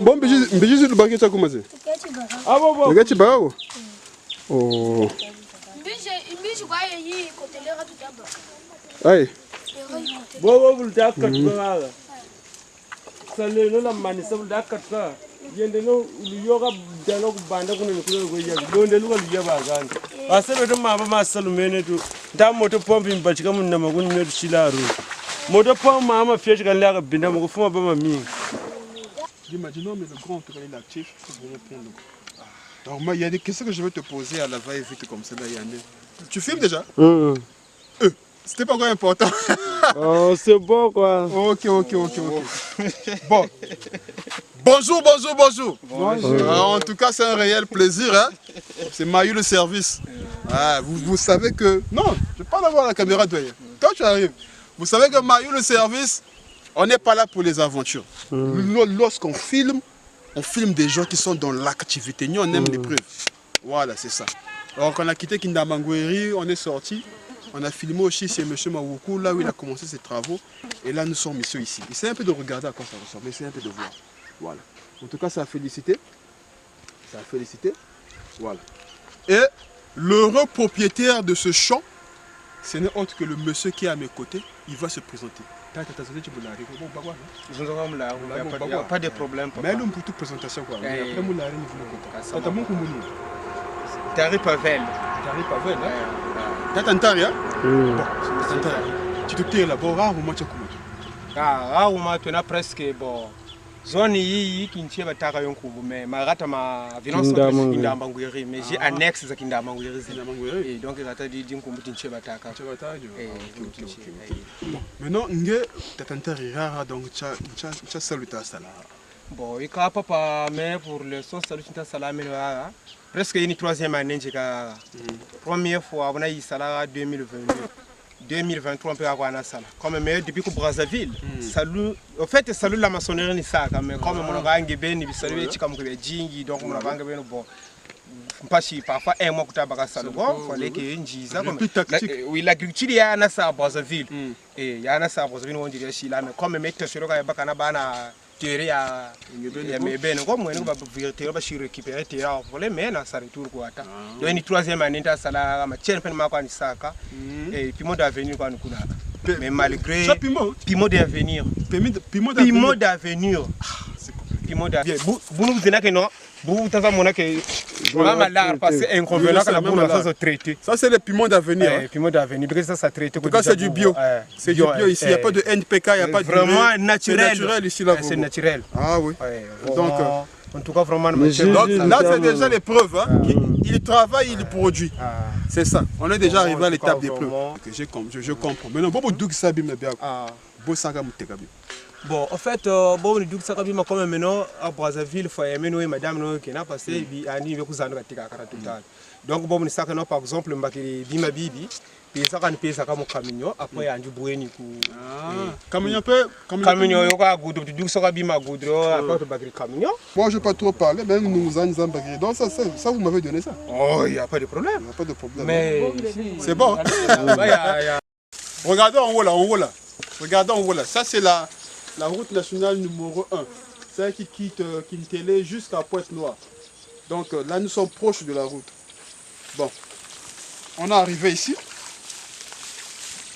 Bon, Béji sur le baguette, ça a commencé. Ah bon. Regarde, tu vas où? Oh. Aïe. Bon, vous le sale no la mani sabu da katka yende no yoga dano banda kuna ko ya donde lu ya ba gan asabe to ma ba ma salu mene to da moto pompi mbachika mun na magun me shilaro moto pom ma ma fiye kan la binda mo fuma ba ma mi imaginons mais le grand il est actif pour répondre. Alors moi il y a des questions que je veux te poser à la va vite comme ça là Yanné. Tu filmes déjà? C'était pas encore important. Oh, c'est bon quoi. Ok. Bon. Bonjour. Alors, en tout cas, c'est un réel plaisir. Hein? C'est Mayu le service. Ah, vous savez que... Non, je ne vais pas avoir la caméra de toi. Toi, tu arrives. Vous savez que Mayu le service, on n'est pas là pour les aventures. Lorsqu'on filme, on filme des gens qui sont dans l'activité. Nous, on aime les preuves. Voilà, c'est ça. Alors, quand on a quitté Kindamangweri, on est sorti. On a filmé aussi chez M. Mawuku, là où il a commencé ses travaux. Et là, nous sommes ici. Essayez un peu de regarder à quoi ça ressemble. Essayez un peu de voir. Voilà. En tout cas, ça a félicité. Voilà. Et l'heureux propriétaire de ce champ, ce n'est autre que le monsieur qui est à mes côtés. Il va se présenter. Pas de problème. Mais nous, pour toute présentation, quoi. Mais après, nous, Tari Pavel. Tatantaria? Bon, tu te tires là-bas, rarement tu as rarement tu as presque bon. Zone yi qui ne pas ta yonkubu mais marata ma violence Kindamangweri mais j'ai annexe za Kindamangweri et donc ça t'a dit nkumbu tinche bataka. Maintenant nge tatantaria donc tu saluta sala. Bon, il a pas mais pour le son salut sala mais presque une troisième année que première fois on a eu ça 2023 on peut avoir un sala comme mais depuis que Brazzaville salut en fait salut la maçonnerie ni ça mais comme mon rangi ben ni salut chika mko jingi donc mon rangi ben bon pas si parfois un mois que tu as baga salut bon fallait que njiza comme oui l'agriculture ya na ça Brazzaville et ya na ça Brazzaville on dirait si là mais comme mettre sur le baga na bana terre ya mebene ko mwene ba terre ba shi récupérer terre pour les mais na ça retour quoi ta donc ni troisième année ta sala ma chen pen ma kwa ni saka et puis mode d'avenir kwa ni kuna mais malgré piment d'avenir piment d'avenir piment d'avenir bunu zina ke no bu taza mona ke vraiment là parce que inconvénient que la boule ça se traiter ça c'est le piment d'avenir piment d'avenir parce que ça traité que c'est du bio c'est du bio ici il y a pas de NPK il y a pas de vraiment naturel ici là c'est naturel ah oui donc en tout cas vraiment donc là c'est déjà les preuves hein il travaille il produit c'est ça on est déjà arrivé à l'étape des preuves je comprends maintenant bobo duk sabi me bien bo sanga mutekabi. Bon, en fait, bon, nous ça comme maintenant à Brazzaville, il faut aimer nous et madame nous qui n'a passé, puis à niveau cousin nous à tout temps. Donc bon, nous ça que par exemple, mbaki bima bibi, puis ça quand paye ça comme camion, après on du boué ni coup. Camion peut, camion yo ka goudou, du ça bima goudou, après mbaki camion. Moi je vais pas trop parler, même nous en mbaki. Donc ça vous m'avez donné ça. Oh, il y a pas de problème. Il y a pas de problème. Mais c'est bon. Regardez en haut là. Regardez en haut là. Ça c'est la route nationale numéro 1, celle qui quitte Kintélé jusqu'à Pointe-Noire. Donc là, nous sommes proches de la route. Bon, on est arrivé ici.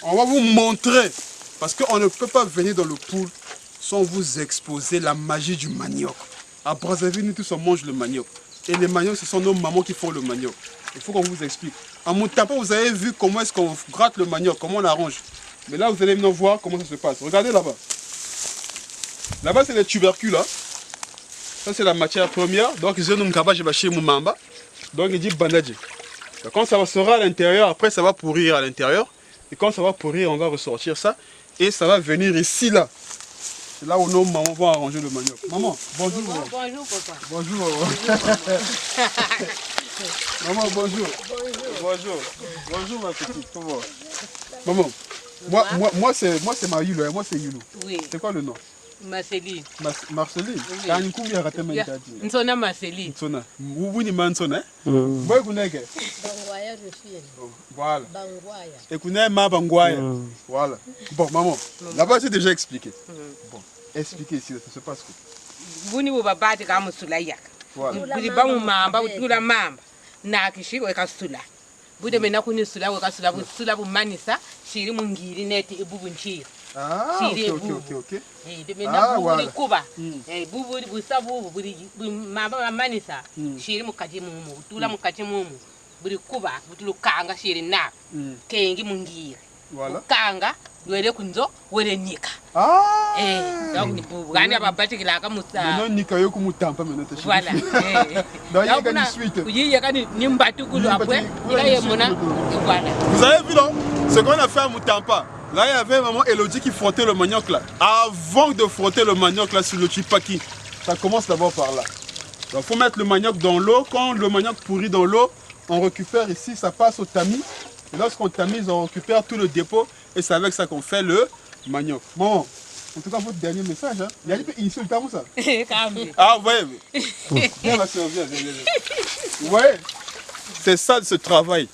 On va vous montrer, parce qu'on ne peut pas venir dans le pool sans vous exposer la magie du manioc. À Brazzaville, nous tous on mange le manioc. Et les maniocs, ce sont nos mamans qui font le manioc. Il faut qu'on vous explique. À Moutapa, vous avez vu comment est-ce qu'on gratte le manioc, comment on l'arrange. Mais là, vous allez venir voir comment ça se passe. Regardez là-bas. Là-bas, c'est les tubercules. Hein. Ça, c'est la matière première. Donc, ils ont chez Moumamba. Donc, il dit bandage. Quand ça sera à l'intérieur, après, ça va pourrir à l'intérieur. Et quand ça va pourrir, on va ressortir ça. Et ça va venir ici, là. C'est là où nos mamans vont arranger le manioc. Maman, bonjour. Bonjour, papa. Bonjour. Maman, bonjour. Bonjour. Bonjour, ma petite. Comment? Maman, moi c'est ma Yulu. Moi, c'est Yulu. Oui. C'est quoi le nom? Marceline. Marceline. Nsona Marceline. Nsona. Vous ni mansona. Vous connaissez. Bangwaya je suis. Voilà. Bangwaya. Et connaissez ma Bangwaya. Voilà. Bon, maman. Là-bas c'est déjà expliqué. Bon, expliquez ici, ça se passe quoi? Vous ni babati kama sulayak. Voilà. Vous ba mamba, vous la mamba. Na kishi weka sula. Bude mena kuni sula weka sula bu manisa, shiri mungiri neti ibubu nchiri. Ah, ok. De maintenant, vous voulez Cuba. Vous voulez ça, vous voulez ma manisa. Chéri mukaji mumu, tula mukaji mumu. Vous Cuba, vous le kanga chéri na. Kengi mungi. Voilà. Kanga, wele kunzo, wele nika. Ah. Donc ni pour gagner babati qui la kamusa. Non nika yo kumutampa maintenant. Voilà. Donc il y a une suite. Oui, il y a une nimbatu kulu après. Il y a mona. Voilà. Vous avez vu non? Ce qu'on a fait à Mutampa. Là, il y avait maman Elodie qui frottait le manioc là. Avant de frotter le manioc là sur le chipaki, ça commence d'abord par là. Donc, il faut mettre le manioc dans l'eau. Quand le manioc pourrit dans l'eau, on récupère ici, ça passe au tamis. Et lorsqu'on tamise, on récupère tout le dépôt. Et c'est avec ça qu'on fait le manioc. Bon, en tout cas, votre dernier message, hein. Il y a dit qu'il insulte à ça. Ah, vous voyez. Viens, ma soeur, viens. Vous voyez, c'est ça ce travail.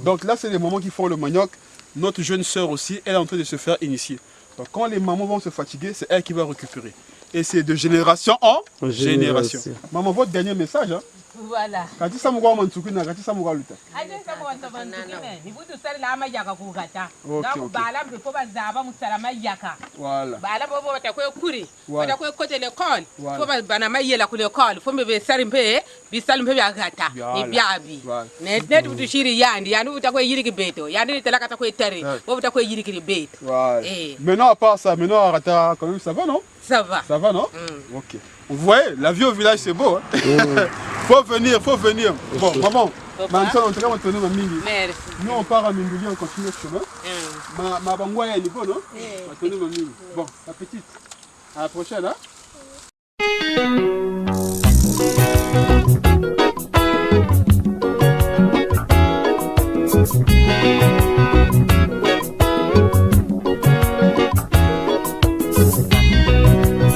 Donc là, c'est les mamans qui font le manioc. Notre jeune sœur aussi, elle est en train de se faire initier. Donc quand les mamans vont se fatiguer, c'est elle qui va récupérer. Et c'est de génération en génération. Maman, votre dernier message, hein? Voilà. Quand tu sais moi mantuki na quand tu sais moi luta. Aje sababu wantabantukine ni butu sali la mayaka kugata. Okay. Bala mpo bazaba musala mayaka. Voilà. Bala bobo batakwe kuri. Batakwe côté l'école. Voilà. Fo bana mayela ku l'école. Fo mbe sali mpe bi sali mpe bagata. Ni biabi. Net butu shiri yandi butakwe yiriki beto. Yandi telaka takwe tari. Bo butakwe yiriki beto. Voilà. Maintenant à part ça, maintenant Arata quand même ça va non? Ça va. Ça va non? OK. Vous voyez, la vie au village c'est beau. Hein? Faut venir. Bon, maman, maintenant on te va tourner ma mingi. Merci. Nous on part à Minduli, on continue le chemin. Ma bangwa est niveau, non? On va tourner ma mingi. Bon, la petite. À la prochaine, hein?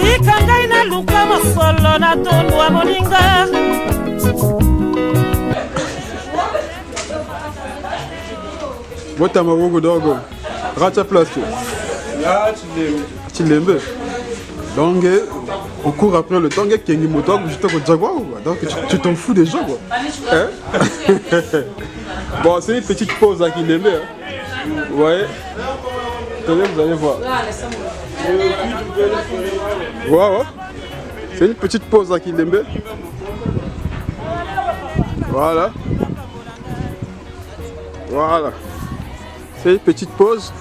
Ikangaina luka masolo na tondwa moninga. Bota magogo dogo. Racha plastic. Ya chilembe. Chilembe. Donc, on court après le temps qui est une moto, je te Jaguar. Donc, tu t'en fous des gens. Hein? Bon, c'est une petite pause à Kindembe. Vous voyez? Attendez, vous allez voir. Voilà. C'est une petite pause à Kindembe. Voilà. Voilà. C'est une petite pause.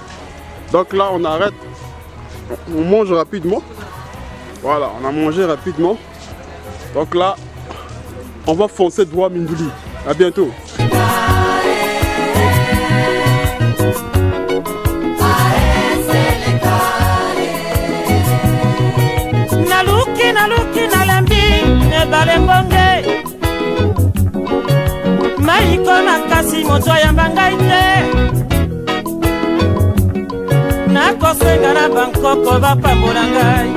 Donc là, on arrête. On mange rapidement. Voilà, on a mangé rapidement. Donc là, on va foncer droit à Mindouli. À bientôt. Naluki nalembi ebale mbonge maiko makasi moto ayamba ngai te nakosenga na bankoko bapambola ngai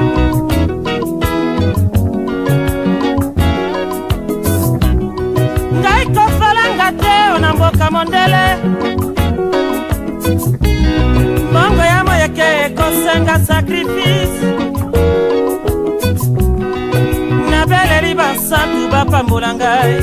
ngai kofalanga te ona mboka mondele mbongo ya moyeke ekosenga sacrifice nabeleli basantu bapambola ngai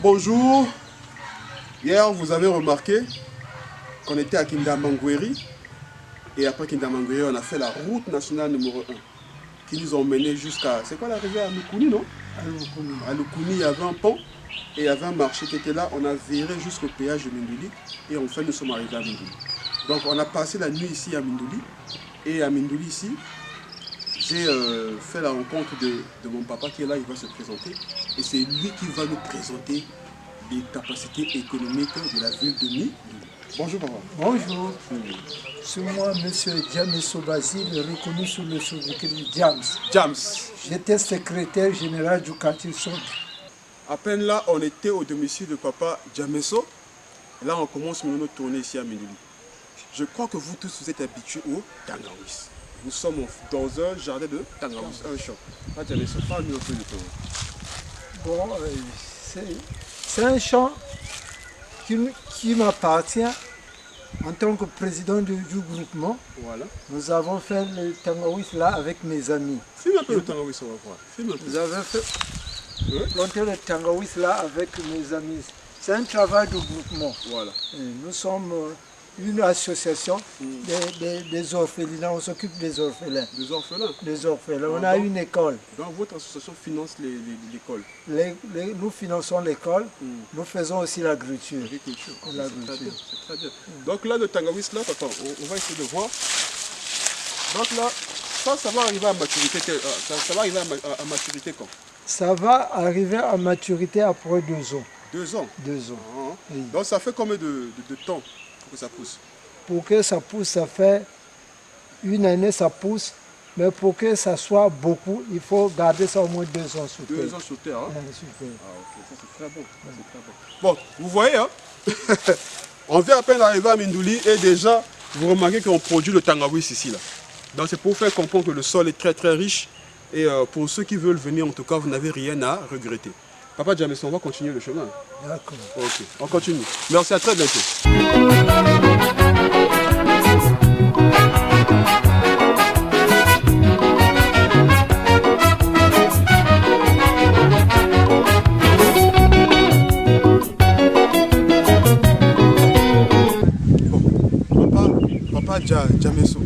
Bonjour. Hier, vous avez remarqué qu'on était à Kindamangweri. Et après Kindamangweri, on a fait la route nationale numéro 1 qui nous a emmenés jusqu'à... C'est quoi la rivière? À Lukuni, non? À Lukuni, il y avait un pont et il y avait un marché qui était là. On a viré jusqu'au péage de Mindouli et enfin nous sommes arrivés à Mindouli. Donc on a passé la nuit ici à Mindouli. Et à Mindouli ici, j'ai fait la rencontre de mon papa qui est là, il va se présenter. Et c'est lui qui va nous présenter les capacités économiques de la ville de Mindouli. Bonjour papa. Bonjour. C'est moi, monsieur Jameso Basile, reconnu sous le sobriquet de Jams. Jams. J'étais secrétaire général du quartier Centre. À peine là, on était au domicile de papa Jameso. Là, on commence notre tournée ici à Mindouli. Je crois que vous tous vous êtes habitués au Tangawis. Nous sommes dans un jardin de Tangawis, un champ. Là, Jameso, parle-nous un peu de toi. Bon, c'est un champ qui m'appartient en tant que président du groupement. Voilà. Nous avons fait le Tangawis là avec mes amis. Filme un peu le Tangawis, on va voir. Filme un peu. Nous avons fait planter le Tangawis là avec mes amis. C'est un travail de groupement. Voilà. Et nous sommes une association des orphelinats. On s'occupe des orphelins. Des orphelins? Des orphelins. On a une école. Donc votre association finance l'école? Nous finançons l'école. Nous faisons aussi l'agriculture. L'agriculture. C'est très bien. Donc là, le Tangawis, là, papa, on va essayer de voir. Donc là, ça va arriver à maturité. Ça va arriver à maturité quand? Ça va arriver à maturité après 2 ans. 2 ans? 2 ans. Ah, oui. Donc ça fait combien de temps pour que ça pousse? Pour que ça pousse, ça fait 1 année, ça pousse. Mais pour que ça soit beaucoup, il faut garder ça au moins 2 ans sous terre. 2 ans sous terre, hein? Sous terre. Ah ok, ça c'est très bon. Bon, vous voyez, hein? On vient à peine d'arriver à Mindouli et déjà, vous remarquez qu'on produit le Tangawis ici, là. Donc c'est pour faire comprendre que le sol est très très riche. Et pour ceux qui veulent venir, en tout cas, vous n'avez rien à regretter. Papa Jameson, on va continuer le chemin. D'accord. Ok, on continue. Merci, à très bientôt. Bon, papa Jameson,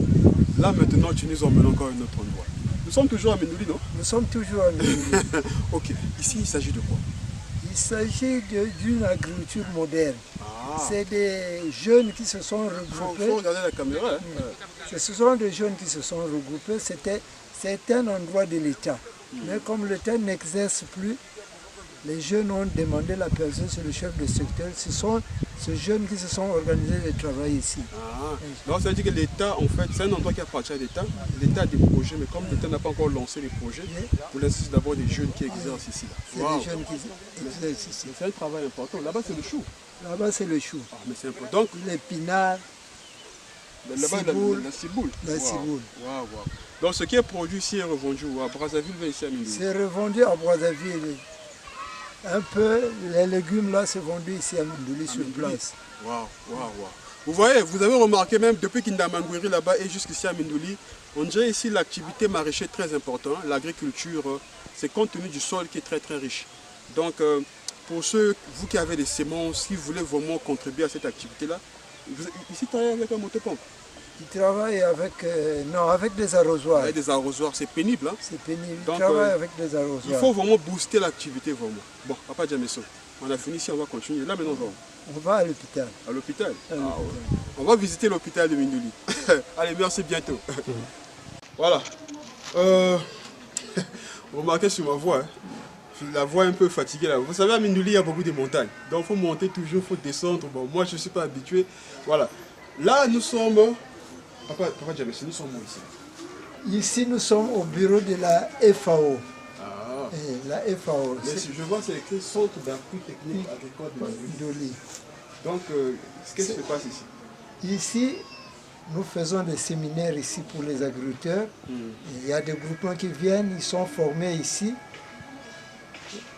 là maintenant tu nous emmènes encore à un autre endroit. Nous sommes toujours à Mindouli, non? Nous sommes toujours à Mindouli. Ok, ici il s'agit de quoi? Il s'agit d'une agriculture moderne. C'est des jeunes qui se sont regroupés. Il faut regarder la caméra. Ce sont des jeunes qui se sont regroupés. C'est un endroit de l'État. Mais comme l'État n'exerce plus, les jeunes ont demandé la personne sur le chef de secteur. Ce sont ces jeunes qui se sont organisés de travailler ici. Donc ça veut dire que l'État, en fait, c'est un endroit qui appartient à l'État. L'État a des projets, mais comme l'État n'a pas encore lancé les projets, pour l'instant, c'est d'abord des jeunes qui exercent ici. C'est des jeunes qui exercent ici. C'est un travail important. Là-bas, c'est le chou. Là-bas, c'est le chou. Mais c'est important. Donc, l'épinard, là-bas, la ciboule. La ciboule. Donc, ce qui est produit ici est revendu à Brazzaville, ici à Mindouli. C'est revendu à Brazzaville. Un peu, les légumes là, c'est vendu ici à Mindouli sur place. Vous voyez, vous avez remarqué même depuis Kindamangwiri là-bas et jusqu'ici à Mindouli, on dirait ici l'activité maraîchère très importante. L'agriculture, c'est compte tenu du sol qui est très très riche. Donc, pour ceux, vous qui avez des semences, si vous voulez vraiment contribuer à cette activité-là, ici, travaillez avec un motopompe. Il travaille avec, avec des arrosoirs. Avec des arrosoirs, c'est pénible. Hein? C'est pénible, donc, il travaille avec des arrosoirs. Il faut vraiment booster l'activité, vraiment. Bon, Papa Djamesso, on a fini ici, on va continuer. Là maintenant, on va à l'hôpital. À l'hôpital On va visiter l'hôpital de Mindouli. Allez, merci, bientôt. Voilà. Remarquez sur ma voix, hein. La voix est un peu fatiguée là. Vous savez, à Mindouli, il y a beaucoup de montagnes. Donc, il faut monter toujours, il faut descendre. Bon, moi, je ne suis pas habitué. Voilà. Là, nous sommes... Papa Djamesso, nous sommes où ici? Ici, nous sommes au bureau de la FAO. La FAO. Mais si je vois, c'est écrit Centre d'appui technique agricole de Mindouli. Donc, qu'est-ce qui se passe ici? Ici, nous faisons des séminaires ici pour les agriculteurs. Il y a des groupements qui viennent, ils sont formés ici.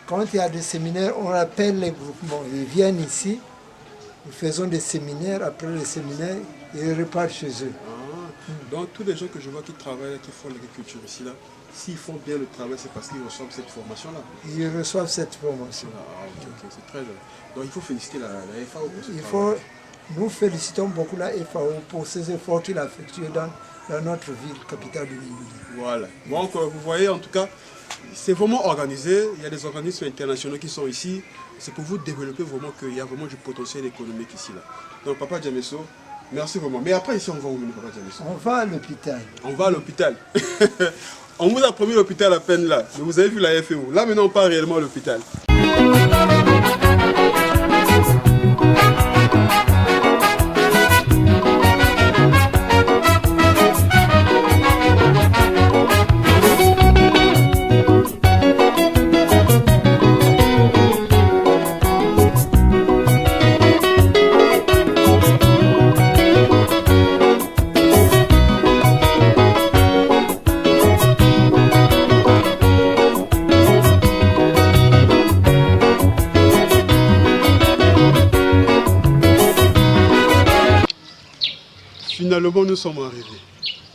Quand il y a des séminaires, on appelle les groupements. Ils viennent ici, nous faisons des séminaires. Après les séminaires, ils repartent chez eux. Donc, tous les gens que je vois qui travaillent, qui font l'agriculture ici, là, s'ils font bien le travail, c'est parce qu'ils reçoivent cette formation-là. Ils reçoivent cette formation. C'est très bien. Donc, il faut féliciter la FAO pour ce travail. Nous félicitons beaucoup la FAO pour ces efforts qu'il a effectués dans notre ville, capitale de Mindouli. Voilà. Donc, vous voyez, en tout cas, c'est vraiment organisé. Il y a des organismes internationaux qui sont ici. C'est pour vous développer vraiment qu'il y a vraiment du potentiel économique ici. Là. Donc, Papa Djamesso, merci vraiment. Mais après, ici, on va où, Papa Djamesso? On va à l'hôpital. On va à l'hôpital. On vous a promis l'hôpital à peine là. Mais vous avez vu la FAO. Là, maintenant, on part réellement à l'hôpital. Finalement, nous sommes arrivés.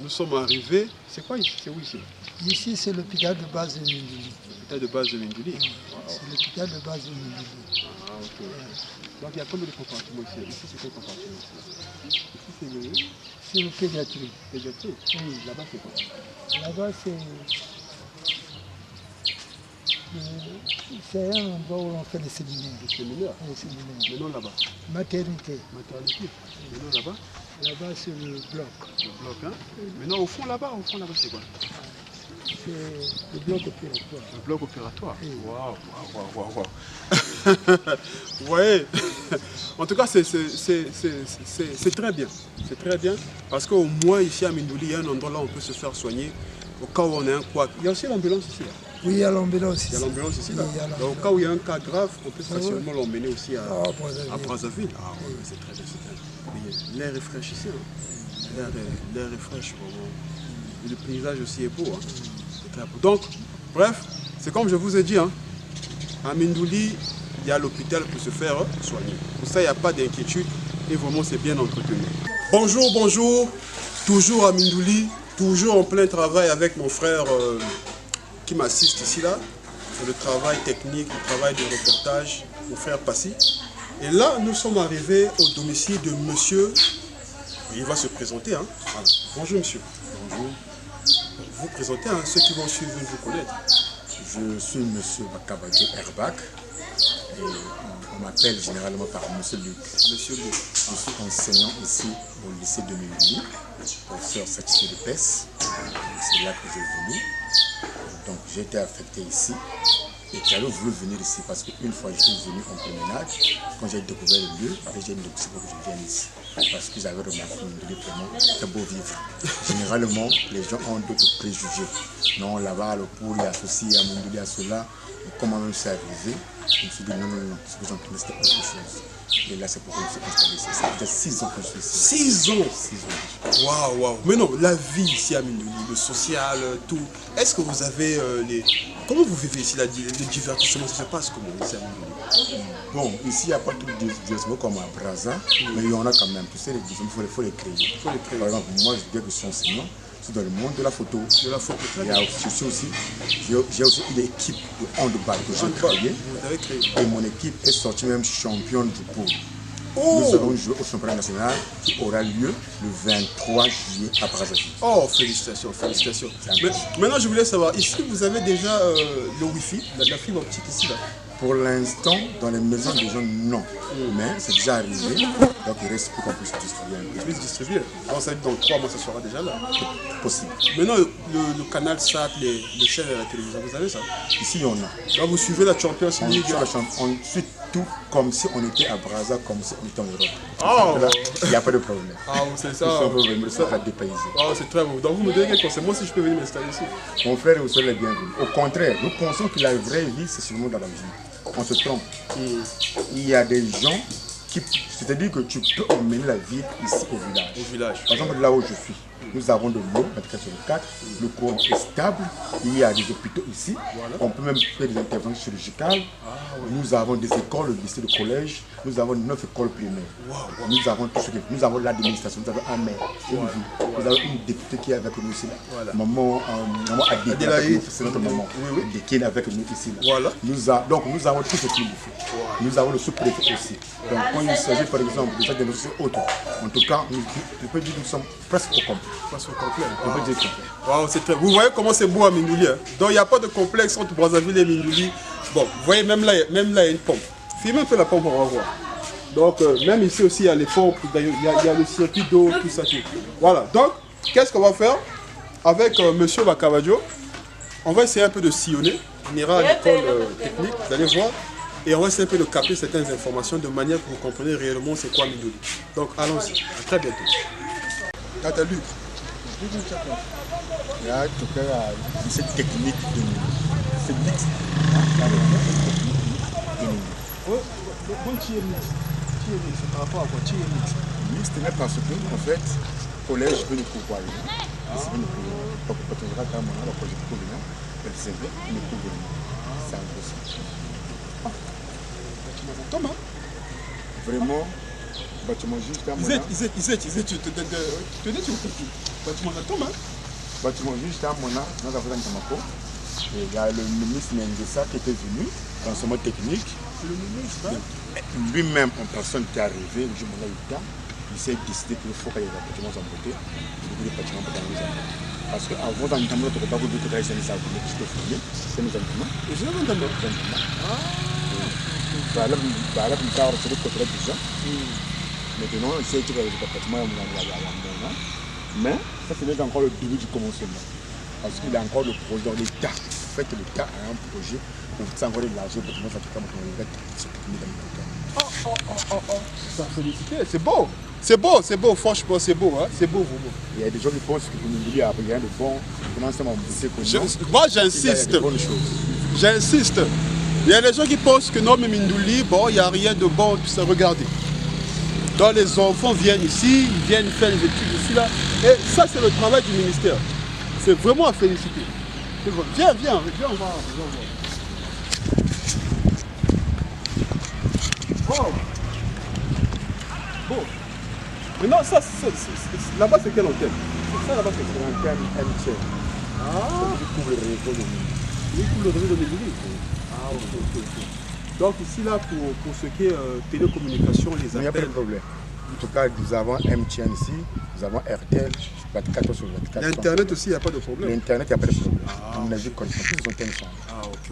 Nous sommes arrivés. C'est quoi ici? C'est où ici? Ici, c'est l'hôpital de base de Mindouli. L'hôpital de base de Mindouli? C'est l'hôpital de base de Mindouli. Ok. Donc, il y a combien de compartiments ici? Ici, c'est quel compartiment? Ici, c'est le pédiatrie. Pédiatrie? Oui. Là-bas, c'est quoi? Là-bas, c'est un endroit où on fait des séminaires. Des séminaires? Des séminaires. Maintenant, là-bas? Maternité. Maternité. Maintenant, là-bas? Là-bas, c'est le bloc. Le bloc, hein? Maintenant, au fond, là-bas, c'est quoi? C'est le bloc opératoire. Le bloc opératoire? Oui. Waouh. Vous voyez? En tout cas, c'est très bien. C'est très bien. Parce qu'au moins, ici à Mindouli, il y a un endroit là où on peut se faire soigner. Au cas où on a un couac. Il y a aussi l'ambulance ici. Là. Oui, il y a l'ambulance ici. Il y a l'ambulance ici. Là. Donc, au cas où il y a un cas grave, on peut facilement l'emmener aussi à Brazzaville. Ah oui, c'est très bien. L'air est fraîche ici. Hein. L'air est fraîche. Et le paysage aussi est beau. Hein. C'est très beau. Donc, bref, c'est comme je vous ai dit. Hein. À Mindouli, il y a l'hôpital pour se faire soigner. Pour ça, il n'y a pas d'inquiétude et vraiment, c'est bien entretenu. Bonjour. Toujours à Mindouli, toujours en plein travail avec mon frère qui m'assiste ici là. C'est le travail technique, le travail de reportage, mon frère Passy. Et là, nous sommes arrivés au domicile de monsieur. Il va se présenter. Hein. Voilà. Bonjour monsieur. Bonjour. Vous vous présentez, hein, ceux qui vont suivre vous connaître. Je suis monsieur Bakabadjo Herbak. Et On m'appelle généralement par Monsieur Luc. Monsieur Luc. Je suis enseignant ici au lycée de Méuli, professeur satisfait de PES. C'est là que j'ai venu. Donc j'ai été affecté ici. Et j'avais voulu venir ici parce qu'une fois j'étais venu en promenade, quand j'ai découvert le lieu, j'ai dit que je vienne ici. Parce que j'avais remarqué vraiment c'est beau vivre. Généralement, les gens ont d'autres préjugés. Non, là-bas, le poule, il y a ceci, il y a Mindouli, il y a cela. Et comment même c'est arrivé, je me suis dit non, ce que j'entendais c'était autre chose. Et là, c'est pourquoi je me suis installé ici. Ça fait 6 ans que je suis ici. 6 ans 6 ans. Waouh, waouh. Mais non, la vie ici à Mindouli, le social, tout. Est-ce que vous avez les... Comment vous vivez ici le divertissement? Ça se passe comment ici à Mindouli? Bon, ici, il n'y a pas tout le divertissement comme à Brazza, mais il y en a quand même. Tu sais, il faut les créer. Par exemple, moi, je dis que je suis enseignant. Dans le monde de la photo. J'ai aussi une équipe de handball que j'ai créée. Et mon équipe est sortie même championne du pôle. Nous allons jouer au championnat national qui aura lieu le 23 juillet à Brazzaville. Oh, félicitations, félicitations. Mais, maintenant, je voulais savoir, ici, vous avez déjà le Wi-Fi, la fibre optique ici là? Pour l'instant, dans les maisons des gens, non. Mais c'est déjà arrivé. Donc il reste plus qu'on puisse distribuer un peu. Puisse distribuer. Donc ça veut dire dans 3 mois, ça sera déjà là. Possible. Maintenant, le canal SAT, les chaînes à la télévision, vous avez ça? Ici, on a. Donc vous suivez la Champions League? On suit tout comme si on était à Brazza, comme si on était en Europe. Oh. Là, il n'y a pas de problème. Ah, c'est ça. Ça va dépayser. Oh, c'est très beau. Donc vous me donnez quel conseil? Moi aussi, je peux venir m'installer ici. Mon frère, vous serez les bienvenus. Au contraire, nous pensons que la vraie vie, c'est seulement dans la vie. On se trompe. Il y a des gens qui... C'est-à-dire que tu peux emmener la vie ici au village. Par exemple, là où je suis, nous avons de l'eau, 24 sur 24, le courant est stable, il y a des hôpitaux ici, on peut même faire des interventions chirurgicales, nous avons des écoles, le lycée, le collège, nous avons 9 écoles primaires, nous avons tout ce que... Nous avons l'administration, nous avons un maire, nous avons une députée qui est avec nous ici, là. Maman Adélaïde, c'est notre maman, qui est avec nous ici. Là. Donc nous avons tout ce qu'il nous faut. Nous avons le sous-préfet aussi. Donc quand il s'agit par exemple de cette dénonciation autre, en tout cas, je peux dire que nous sommes presque au complet. Presque au complet. On peut dire complet. Wow, c'est très... Vous voyez comment c'est beau à Mindouli. Hein? Donc il n'y a pas de complexe entre Brazzaville et Mindouli. Bon, vous voyez, même là, il y a une pompe. Filmez un peu la pompe, on va voir. Donc même ici aussi, il y a les pompes, il y a le circuit d'eau, tout ça. Tout. Voilà, donc, qu'est-ce qu'on va faire avec Monsieur Bakavadio? On va essayer un peu de sillonner. On ira à l'école technique, vous allez voir. Et on va essayer un peu de capter certaines informations de manière que vous compreniez réellement c'est quoi Mindouli. Donc allons-y, à très bientôt. Tata Luc. Là, tu peux cette technique de Mindouli. C'est mixte. C'est par rapport à quoi? Mixte, mais parce que, en fait, le collège veut nous pouvoir. Donc, quand on va quand même, le projet de Couvignan, c'est un peu ça. Thomas. Vraiment, bâtiment juste à Mona. Bâtiment juste à Mona, nous avons un Tamako. Il y a le ministre Mendesa qui était venu dans ce mode technique. Lui-même, en personne qui est arrivé, le jour où il s'est décidé qu'il faut qu'il y ait des bâtiments en beauté. Il y a des bâtiments pour nous en beauté. Parce qu'avant, dans le temps, notre repas, vous devez que c'est ça, vous devez filmer. C'est nos entraînements. Et je vais vous c'est le côté déjà. Maintenant, c'est que le bâtiment mais ça, ce n'est encore le début du commencement. Parce qu'il y a encore le projet dans l'État. En fait, l'État a un projet pour faire encore de l'argent pour que ça Ça félicité, c'est beau. C'est beau, franchement, c'est beau. Hein? C'est beau, vraiment. Il y a des gens qui pensent que pour nous, il y a rien de bon. Moi, j'insiste. J'insiste. Il y a des gens qui pensent que non, mais Mindouli, bon, il n'y a rien de bon, tout ça, regardez. Donc les enfants viennent ici, ils viennent faire les études ici, là. Et ça, c'est le travail du ministère. C'est vraiment à féliciter. Viens, on va voir. Wow. Bon. Maintenant, ça, là-bas, c'est quelle antenne? Ça, là-bas, c'est l'antenne MTN. Il couvre le réseau de Mindouli. Il couvre le réseau de Mindouli. Ah, ok. Donc ici, là, pour ce qui est télécommunication, les appels... Il n'y a pas de problème. En tout cas, nous avons MTN ici, nous avons RTL, 24 sur 24. L'Internet aussi, il n'y a pas de problème. L'Internet, il n'y a pas de problème. On navigue comme ça, tous les antennes sont. Ah, ok.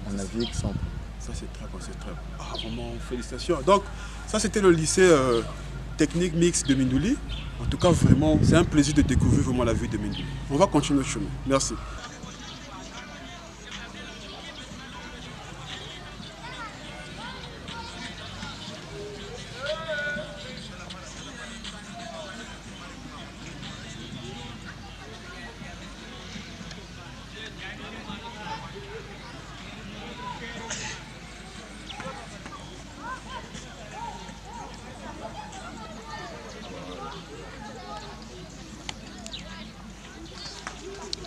On navigue sans. Ça c'est très bon, c'est très bon. Ah vraiment, félicitations. Donc ça c'était le lycée technique mixte de Mindouli. En tout cas vraiment, c'est un plaisir de découvrir vraiment la ville de Mindouli. On va continuer le chemin. Merci.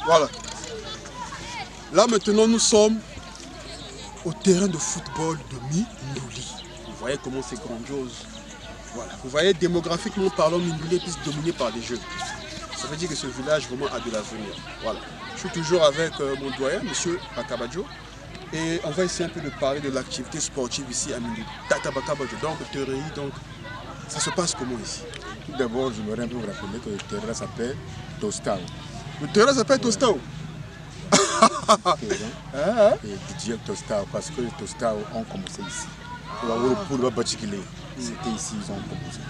Voilà. Là maintenant nous sommes au terrain de football de Mindouli. Vous voyez comment c'est grandiose. Voilà. Vous voyez démographiquement parlant, Mindouli est plus dominé par les jeunes. Ça veut dire que ce village vraiment a de l'avenir. Voilà. Je suis toujours avec mon doyen, M. Bakabadjo. Et on va essayer un peu de parler de l'activité sportive ici à Mindouli. Tata Bakabadjo, donc Terrehi, donc ça se passe comment ici? Tout d'abord, je voudrais un peu vous rappeler que le terrain s'appelle Tostao. Le terrain s'appelle Tostao. Et Didier Tostao, parce que les Tostao ont commencé ici. C'était ici, ils ont commencé.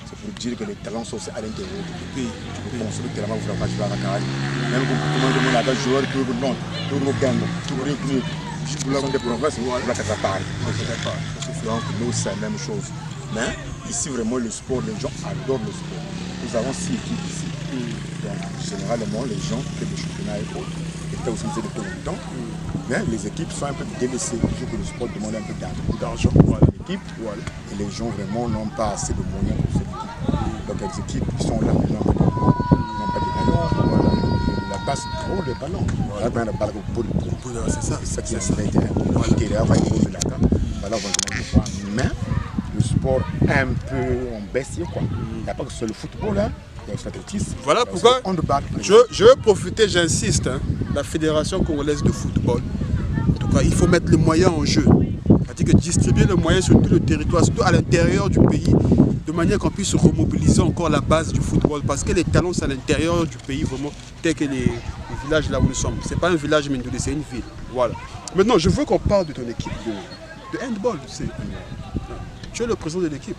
C'est pour dire que les talents sont à l'intérieur du pays. Tu peux construire tellement vous faire pas la carrière. Même quand tout le monde a des joueurs qui peuvent non, tout le monde gagne, tout le monde gagne. Pour la des provinces, on va faire pareil. Donc nous c'est la même chose. Mais ici vraiment le sport, les gens adorent le sport. Nous avons 6 équipes ici. Donc généralement les gens font des championnats et autres. C'était aussi de tout le temps. Mais les équipes sont un peu délaissées. Toujours que le sport demande un peu d'argent pour l'équipe. Et les gens vraiment n'ont pas assez de moyens pour cette équipe. Donc les équipes qui sont là maintenant n'ont pas de ballons. La passe trop de ballons. C'est ça qui est l'intérêt. Mais le sport un peu en baisse, quoi. Il n'y a pas que sur le football, hein. Il y a aussi l'athlétisme. Voilà pourquoi je veux profiter, j'insiste, hein, la Fédération congolaise de football. En tout cas, il faut mettre les moyens en jeu. C'est-à-dire que distribuer les moyens sur tout le territoire, surtout à l'intérieur du pays, de manière qu'on puisse remobiliser encore la base du football. Parce que les talents, c'est à l'intérieur du pays, vraiment, tel que les villages là où nous sommes. Ce n'est pas un village Mindouli, c'est une ville. Voilà. Maintenant, je veux qu'on parle de ton équipe de handball. Tu es le président de l'équipe.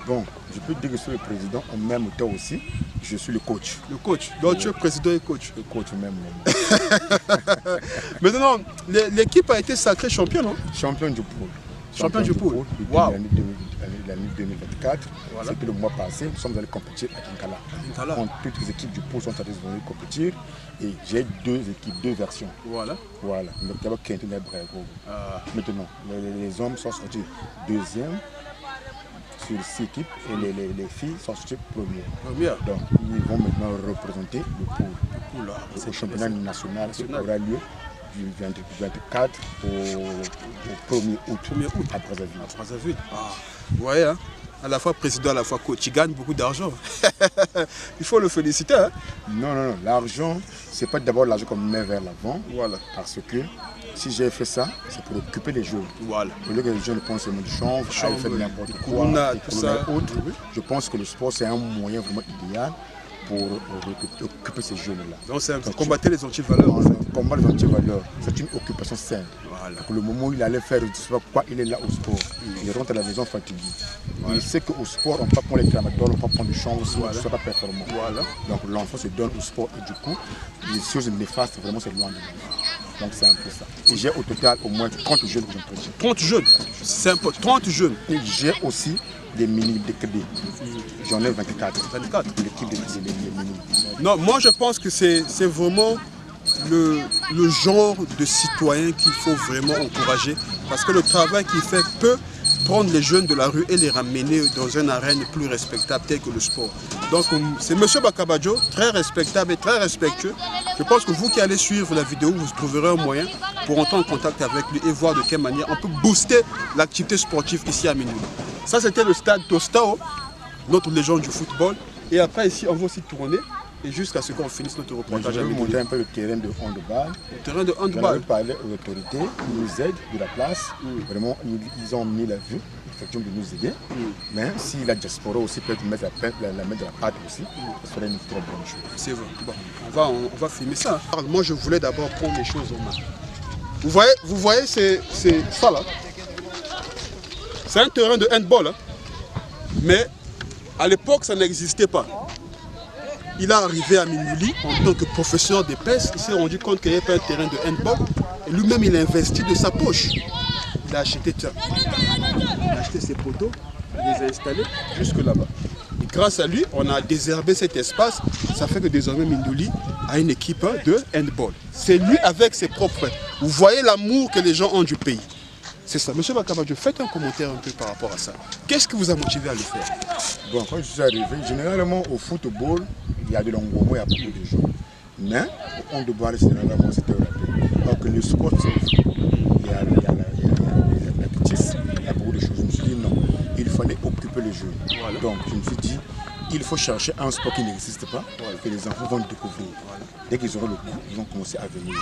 Bon, je peux dire que je suis le président, en même temps aussi, je suis le coach. Le coach, donc tu es président et coach. Le coach même. Maintenant, l'équipe a été sacrée champion, non? Champion du pôle. Champion du pôle. Wow. L'année 2024, voilà. C'était le mois passé, nous sommes allés compétir à Kinkala. Donc, toutes les équipes du pôle sont allées venir compétir et j'ai 2 équipes, 2 versions. Voilà. Voilà. Donc, d'abord, maintenant, les hommes sont sortis 2e. Sur 6 équipes et les filles sont sorties premières. Donc ils vont maintenant représenter le pôle au championnat national qui aura lieu du 24 au 1er août à Brazzaville. Ouais, hein? À la fois président, à la fois coach, il gagne beaucoup d'argent. Il faut le féliciter. Hein? Non, l'argent, c'est pas d'abord l'argent qu'on met vers l'avant. Voilà. Parce que si j'ai fait ça, c'est pour occuper les jeunes. Voilà. Au lieu que les jeunes pensent seulement du chanvre, à faire n'importe quoi, autre, je pense que le sport c'est un moyen vraiment idéal pour occuper ces jeunes-là. Donc c'est combattre les antivaleurs. Combattre les antivaleurs, c'est une occupation saine. Voilà. Donc, le moment où il allait faire, je ne sais pas quoi, il est là au sport. Il rentre à la maison fatigué. Voilà. Il sait qu'au sport, on ne peut pas prendre les tramadol, on ne peut pas prendre du chanvre, sinon il ne sera pas performant. Voilà. Donc l'enfant se donne au sport et du coup, les choses néfastes, vraiment c'est loin de lui. Donc c'est un peu ça. Et j'ai au total au moins 30 jeunes que j'entraîne. 30 jeunes, c'est un peu 30 jeunes. Et j'ai aussi des mini DKD. J'en ai 24. 24. L'équipe des mini. Non, moi je pense que c'est vraiment le genre de citoyen qu'il faut vraiment encourager. Parce que le travail qu'il fait peut prendre les jeunes de la rue et les ramener dans une arène plus respectable telle que le sport. Donc c'est M. Bakabadjo, très respectable et très respectueux. Je pense que vous qui allez suivre la vidéo, vous trouverez un moyen pour entrer en contact avec lui et voir de quelle manière on peut booster l'activité sportive ici à Mindouli. Ça c'était le stade Tostao, notre légende du football. Et après ici on va aussi tourner et jusqu'à ce qu'on finisse notre reportage. Je vais montrer un peu le terrain de handball. Le terrain de handball. Je vais parler aux autorités, ils nous aident de la place. Vraiment, ils ont mis la vue, effectivement, de nous aider. Mais si la diaspora aussi peut mettre la main de la pâte aussi, ça serait une très bonne chose. C'est vrai. Bon, on va filmer ça. Moi, je voulais d'abord prendre les choses en main. Vous voyez c'est ça là. C'est un terrain de handball. Hein. Mais à l'époque, ça n'existait pas. Il est arrivé à Mindouli en tant que professeur d'épaisse. Il s'est rendu compte qu'il n'y avait pas un terrain de handball. Et lui-même, il a investi de sa poche. Il a acheté ça. Il a acheté ses poteaux. Il les a installés jusque là-bas. Et grâce à lui, on a désherbé cet espace. Ça fait que désormais, Mindouli a une équipe de handball. C'est lui avec ses propres frères. Vous voyez l'amour que les gens ont du pays. C'est ça. Monsieur Bakabadjo, faites un commentaire un peu par rapport à ça. Qu'est-ce qui vous a motivé à le faire? Bon, quand je suis arrivé, généralement au football, il y a de l'engouement, il y a beaucoup de gens. Mais au handball, généralement, c'était européen. Alors que le sport, c'est il y a l'athlétisme, il y a beaucoup de choses. Je me suis dit non, il fallait occuper les jeunes. Voilà. Donc je me suis dit, il faut chercher un sport qui n'existe pas, que les enfants vont découvrir. Voilà. Dès qu'ils auront le goût, ils vont commencer à venir.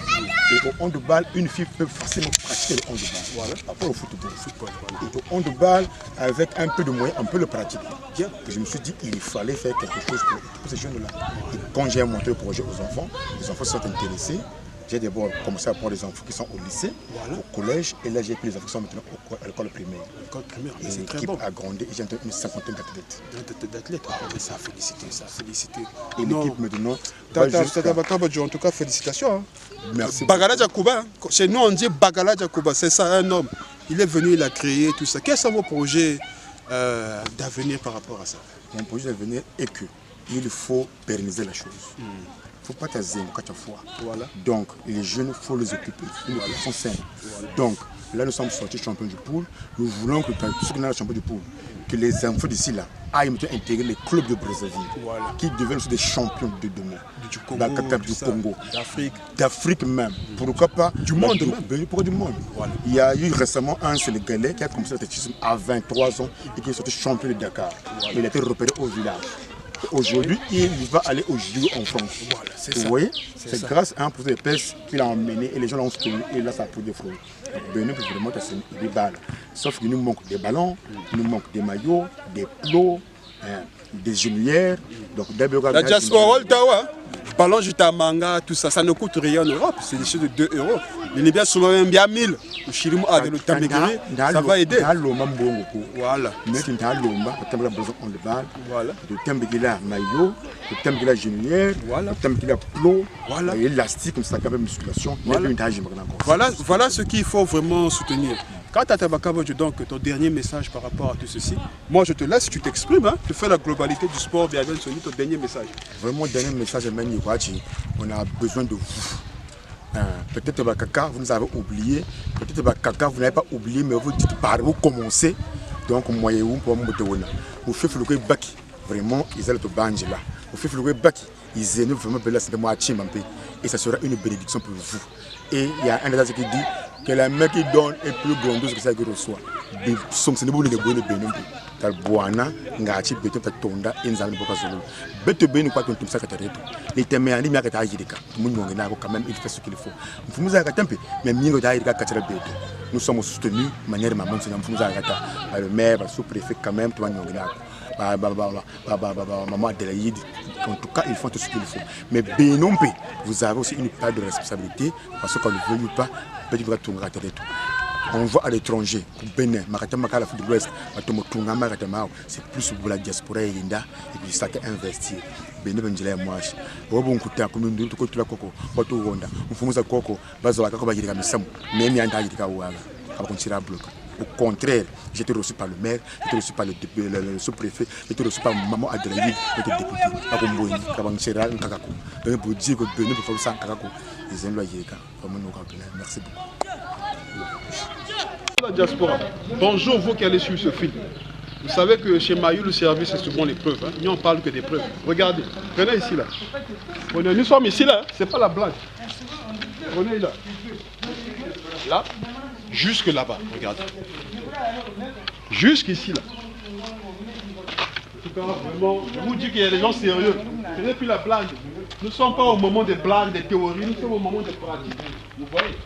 Et au handball, une fille peut facilement pratiquer le handball. Voilà. Pas au football. Voilà. Et au handball, avec un peu de moyens, on peut le pratiquer. Et je me suis dit qu'il fallait faire quelque chose pour ces jeunes-là. Et quand j'ai montré le projet aux enfants, les enfants sont intéressés. J'ai d'abord commencé à prendre les enfants qui sont au lycée, au collège, et là j'ai pris les enfants qui sont maintenant à l'école primaire. L'école primaire, c'est très bon. L'équipe a grandi et j'ai une cinquantaine d'athlètes. D'athlètes, ça a félicité, ça a félicité. Et l'équipe maintenant. En tout cas, félicitations. Hein. Merci. Bagala Djakouba, chez nous on dit Bagala Djakouba, c'est ça, un homme. Il est venu, il a créé tout ça. Quels sont vos projets d'avenir par rapport à ça? Mon projet d'avenir est qu'il faut pérenniser la chose. Il ne faut pas t'azimer quand tu as foi. Voilà. Donc, les jeunes, il faut les occuper. Ils sont sains. Voilà. Donc, là, nous sommes sortis champions du pool. Nous voulons que ceux qui sont les champions du pool, que les enfants d'ici là aillent intégrer les clubs de Brazzaville, qui deviennent aussi des champions de demain. Du Congo, d'Afrique même. Pourquoi pas du monde même. Pourquoi du monde? Voilà. Il y a eu récemment un Sénégalais qui a commencé l'athlétisme à 23 ans et qui est sorti champion de Dakar. Voilà. Il a été repéré au village. Aujourd'hui, il va aller au JO en France. Voilà, vous voyez, c'est grâce à un projet de pêche qu'il a emmené et les gens l'ont soutenu et là ça a pris des fruits. Benin peut vraiment des balles. Sauf qu'il nous manque des ballons, il nous manque des maillots, des plots, des genouillères. Donc, la diaspora, ballon Jutamanga, tout ça, ça ne coûte rien en Europe. C'est des choses de 2 €. Les Libyens sont même bien 1000. Le Chirimu a le Tamegiri, ça va aider. Voilà. Mais tu as l'omba, tu as besoin de balles. Voilà. Tu as maillot, tu as genouillère, tu as plot, élastique, comme ça, quand même musculation. Voilà ce qu'il faut vraiment soutenir. Quand tu as Bakabadjo, donc ton dernier message par rapport à tout ceci, moi je te laisse, tu t'exprimes, hein, tu fais la globalité du sport, bien Sony, ton dernier message. Vraiment, dernier message, on a besoin de vous. Peut-être Bakaka, vous nous avez oublié, peut-être Bakaka, vous n'avez pas oublié, mais vous dites par où commencer. Donc, moyen où pour vous faites le baki, vraiment, ils allaient au banj là. Vous faites le baki, ils aiment vraiment belle c'est moi et ça sera une bénédiction pour vous. Et il y a un adage qui dit que la main qui donne est plus grandeuse que celle qui reçoit. Somme ce n'est pas le bénin. Tal boana, ngati beto tatonda inzali boka zolo. Beto béni quoi qu'on ça katareto. Les témoins ni miaka tajirika. Mun ngonga na quand même il fait ce qu'il faut. Mfumuza katempe mais mingo tajirika katara beto. Nous sommes soutenus de manière maman c'est mfumuza kata le maire, le sous-préfet quand même toi ngonga. Maman Adélaïde, en tout cas, ils font tout ce qu'il faut. Mais Benompe, vous avez aussi une part de responsabilité parce qu'on ne veut pas, on va à l'étranger, au Bénin, l'Afrique de l'Ouest, c'est plus pour la diaspora et puis ça qui investir. Bénin, moi, on a commune de Coco, on fait Coco, au contraire, j'ai été reçu par le maire, j'ai été reçu par le sous-préfet, j'ai été reçu par Maman Adélaïde, j'ai été député. Donc pour dire que Bénin peut faire ça, ils aiment merci beaucoup. La diaspora, bonjour vous qui allez suivre ce film. Vous savez que chez Mayou, le service, c'est souvent les preuves. Hein. Nous, on parle que des preuves. Regardez, prenez ici là. Nous sommes ici là, c'est pas la blague. Prenez là. Là. Jusque là-bas, regardez. Jusqu'ici, là. En tout cas, vraiment, je vous dis qu'il y a des gens sérieux. Ce n'est plus la blague. Nous ne sommes pas au moment des blagues, des théories, nous sommes au moment des pratiques. Vous voyez?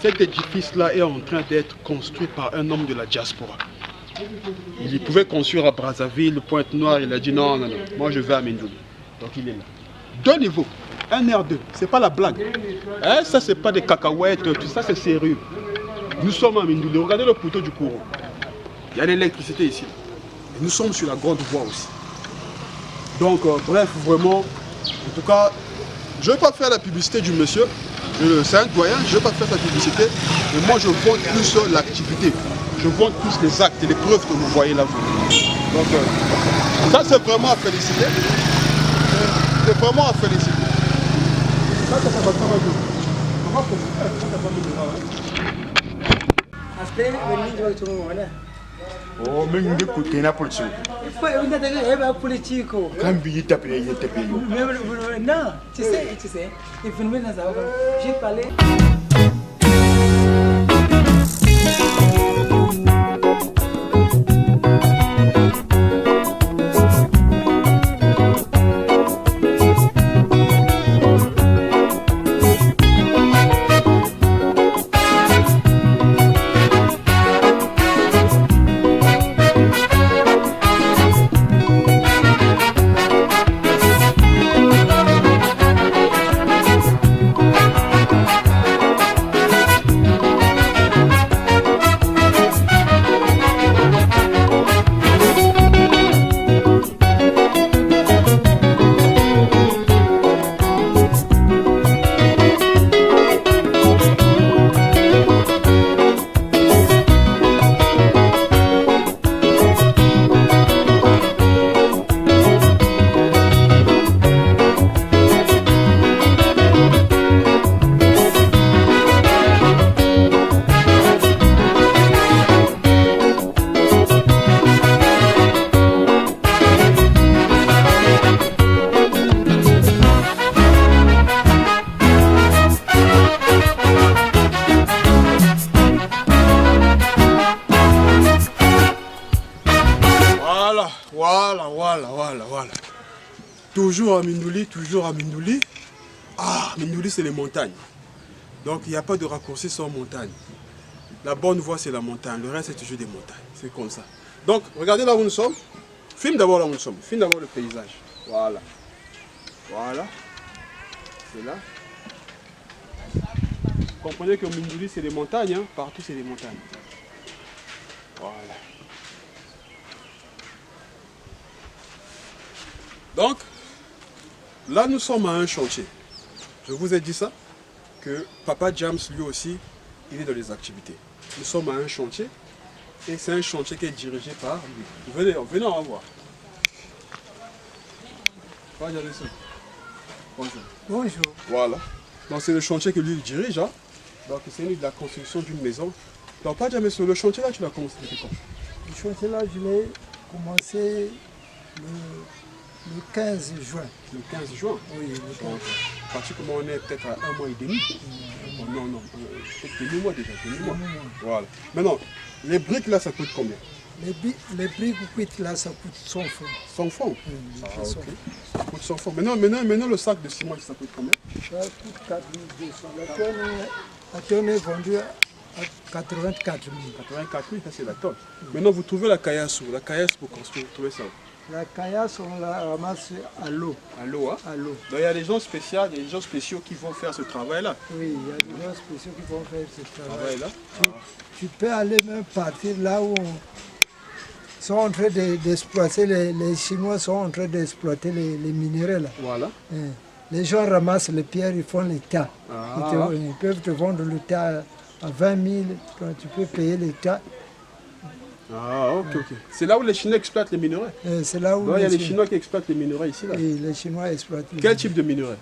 Cet édifice-là est en train d'être construit par un homme de la diaspora. Il pouvait construire à Brazzaville, Pointe-Noire, il a dit non, moi je vais à Mindouli. Donc il est là. 2 niveaux. un R2. C'est pas la blague. Hein? Ça, c'est pas des cacahuètes, tout ça, c'est sérieux. Nous sommes à Mindouli. Regardez le poteau du courant. Il y a l'électricité ici. Et nous sommes sur la grande voie aussi. Donc, bref, vraiment, en tout cas, je ne vais pas faire la publicité du monsieur. C'est un doyen, je ne vais pas faire sa publicité. Mais moi, je vends plus l'activité. Je vends plus les actes et les preuves que vous voyez là. Donc, ça, c'est vraiment à féliciter. C'est vraiment à féliciter. Ça, ça va travailler. Après, oh, mais nous écoutons la politique. Quand il tape, il tape. Non, tu sais, j'ai parlé. Voilà. Toujours à Mindouli. Ah, Mindouli, c'est les montagnes. Donc, il n'y a pas de raccourci sans montagne. La bonne voie, c'est la montagne. Le reste, c'est toujours des montagnes. C'est comme ça. Donc, regardez là où nous sommes. Filme d'abord là où nous sommes. Filme d'abord le paysage. Voilà. C'est là. Vous comprenez que Mindouli, c'est les montagnes. Hein? Partout, c'est les montagnes. Voilà. Donc, là, nous sommes à un chantier. Je vous ai dit ça, que Papa James, lui aussi, il est dans les activités. Nous sommes à un chantier, et c'est un chantier qui est dirigé par lui. Venez, on va voir. Bonjour. Voilà. Donc, c'est le chantier que lui dirige. Hein. Donc, c'est de la construction d'une maison. Donc, Papa James, le chantier là, tu l'as commencé depuis quand? Le chantier là, je l'ai commencé le 15 juin. Le 15 juin? Oui, le 15 juin. Pratiquement, on est peut-être à 1 mois et demi. Non, peut-être 2 mois déjà. 2 mois. Voilà. Maintenant, les briques là, ça coûte combien? Les briques là, ça coûte 100 francs. 100 francs? Ok. Ça coûte 100 francs. Maintenant, le sac de ciment, ça coûte combien? Ça coûte 4200. La tonne est vendue à 84 000. 84 000, ça c'est la tonne. Maintenant, vous trouvez la caillasse où? La caillasse pour construire, vous trouvez ça où? La caillasse, on la ramasse à l'eau. À l'eau, hein? À l'eau. Donc il y a des gens spéciaux qui vont faire ce travail-là. Oui, il y a des gens spéciaux qui vont faire ce travail-là. Ah. Tu peux aller même partir là où ils sont en train d'exploiter, les Chinois sont en train d'exploiter les minéraux là. Voilà. Les gens ramassent les pierres, ils font les tas. Ah. Ils peuvent te vendre le tas à 20 000, quand tu peux payer les tas. Ah, ok. C'est là où les Chinois exploitent les minerais. C'est là où il y a les Chinois qui exploitent les minerais ici. Là. Oui, les Chinois exploitent. Quel type de minerais?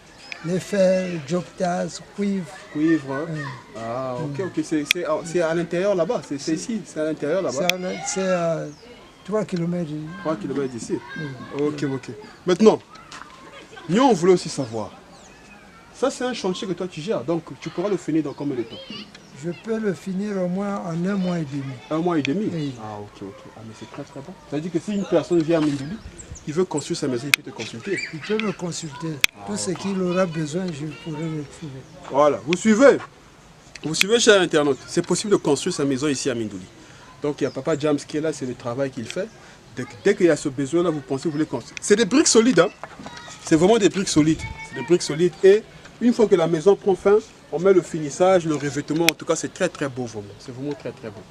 Les fers, dioptase, cuivre. Cuivre, hein? Ah, ok. C'est à l'intérieur là-bas, c'est ici, c'est à l'intérieur là-bas. C'est à 3 km. 3 km d'ici. Ok. Maintenant, nous on voulait aussi savoir. Ça c'est un chantier que toi tu gères, donc tu pourras le finir dans combien de temps? Je peux le finir au moins en 1 mois et demi. 1 mois et demi? Oui. Ah, ok. Ah, mais c'est très bon. C'est-à-dire que si une personne vient à Mindouli, il veut construire sa maison, il peut te consulter. Il peut me consulter. Tout ce qu'il aura besoin, je pourrai le trouver. Voilà, vous suivez, cher internaute. C'est possible de construire sa maison ici à Mindouli. Donc il y a Papa James qui est là, c'est le travail qu'il fait. Dès qu'il y a ce besoin-là, vous pensez, vous voulez construire. C'est des briques solides, hein. C'est vraiment des briques solides. des briques solides. Et une fois que la maison prend fin, on met le finissage, le revêtement. En tout cas, c'est très très beau vraiment. C'est vraiment très très beau.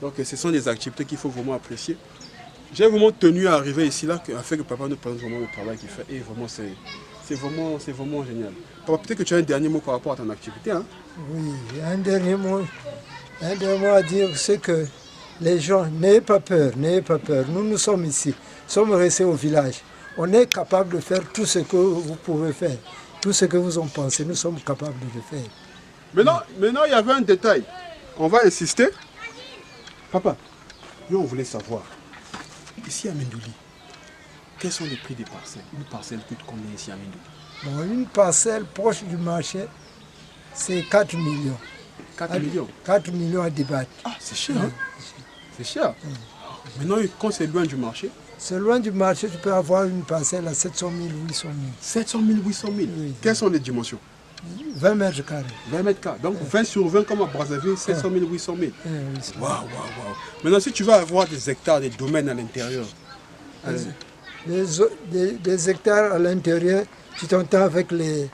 Donc ce sont des activités qu'il faut vraiment apprécier. J'ai vraiment tenu à arriver ici là, afin que papa nous présente vraiment le travail qu'il fait. Et vraiment, c'est vraiment génial. Papa, peut-être que tu as un dernier mot par rapport à ton activité. Hein? Oui, un dernier mot à dire, c'est que les gens, n'ayez pas peur, n'ayez pas peur. Nous sommes ici, nous sommes restés au village. On est capable de faire tout ce que vous pouvez faire, tout ce que vous en pensez, nous sommes capables de le faire. Maintenant, il y avait un détail. On va insister. Papa, nous on voulait savoir, ici à Mindouli, quels sont les prix des parcelles? Une parcelle coûte combien ici à Mindouli? Bon, une parcelle proche du marché, c'est 4 millions. 4 millions 4 millions à débattre. Ah, c'est cher, hein? C'est cher. Maintenant, quand c'est loin du marché? C'est loin du marché, tu peux avoir une parcelle à 700 000, 800 000. 700 000, 800 000 oui. Quelles sont les dimensions? 20 mètres carrés. 20 mètres carrés. Donc 20 sur 20 comme à Brazzaville, 700 000, 800 000. Waouh. Maintenant, si tu vas avoir des hectares, des domaines à l'intérieur. Des hectares à l'intérieur, tu t'entends avec les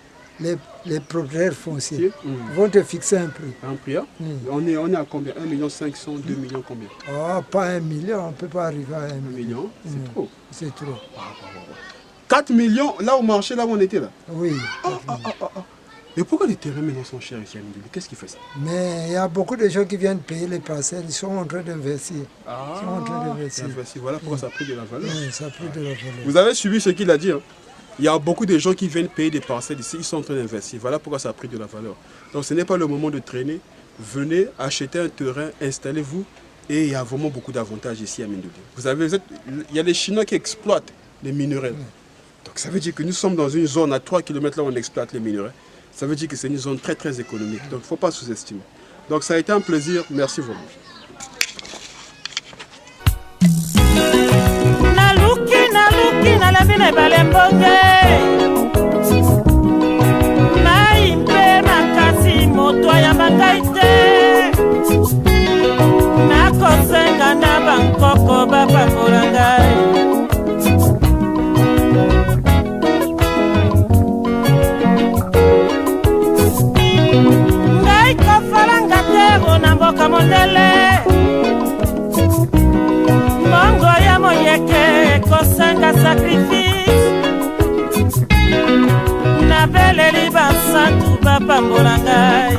propriétaires fonciers. Ils vont te fixer un prix. Un prix, hein? On est à combien? 1 500 000, 2 millions combien? Oh, pas 1 million, on ne peut pas arriver à 1 million. C'est trop. C'est trop. 4 millions, là au marché, là où on était là? Oui. Et pourquoi les terrains maintenant sont chers ici à Mindouli? Qu'est-ce qui fait ça? Mais il y a beaucoup de gens qui viennent payer les parcelles, ils sont en train d'investir. Ils sont en train d'investir. Voilà pourquoi ça a pris de la valeur. Oui, ça a pris de la valeur. Vous avez suivi ce qu'il a dit, hein? Il y a beaucoup de gens qui viennent payer des parcelles ici, ils sont en train d'investir. Voilà pourquoi ça a pris de la valeur. Donc ce n'est pas le moment de traîner. Venez acheter un terrain, installez-vous. Et il y a vraiment beaucoup d'avantages ici à Mindouli. Il y a les Chinois qui exploitent les minerais. Donc ça veut dire que nous sommes dans une zone à 3 km là où on exploite les minerais. Ça veut dire que c'est une zone très très économique. Donc il ne faut pas sous-estimer. Donc ça a été un plaisir. Merci vraiment. naluki nalabi na ebale mbonge mai mpe makasi moto ayamba ngai te nakosenga na bankoko bapambola ngai ngai kofalanga te na mboka mondele mongo ya moyeke kosenga sacrifice nabeleli basantu bapambola ngai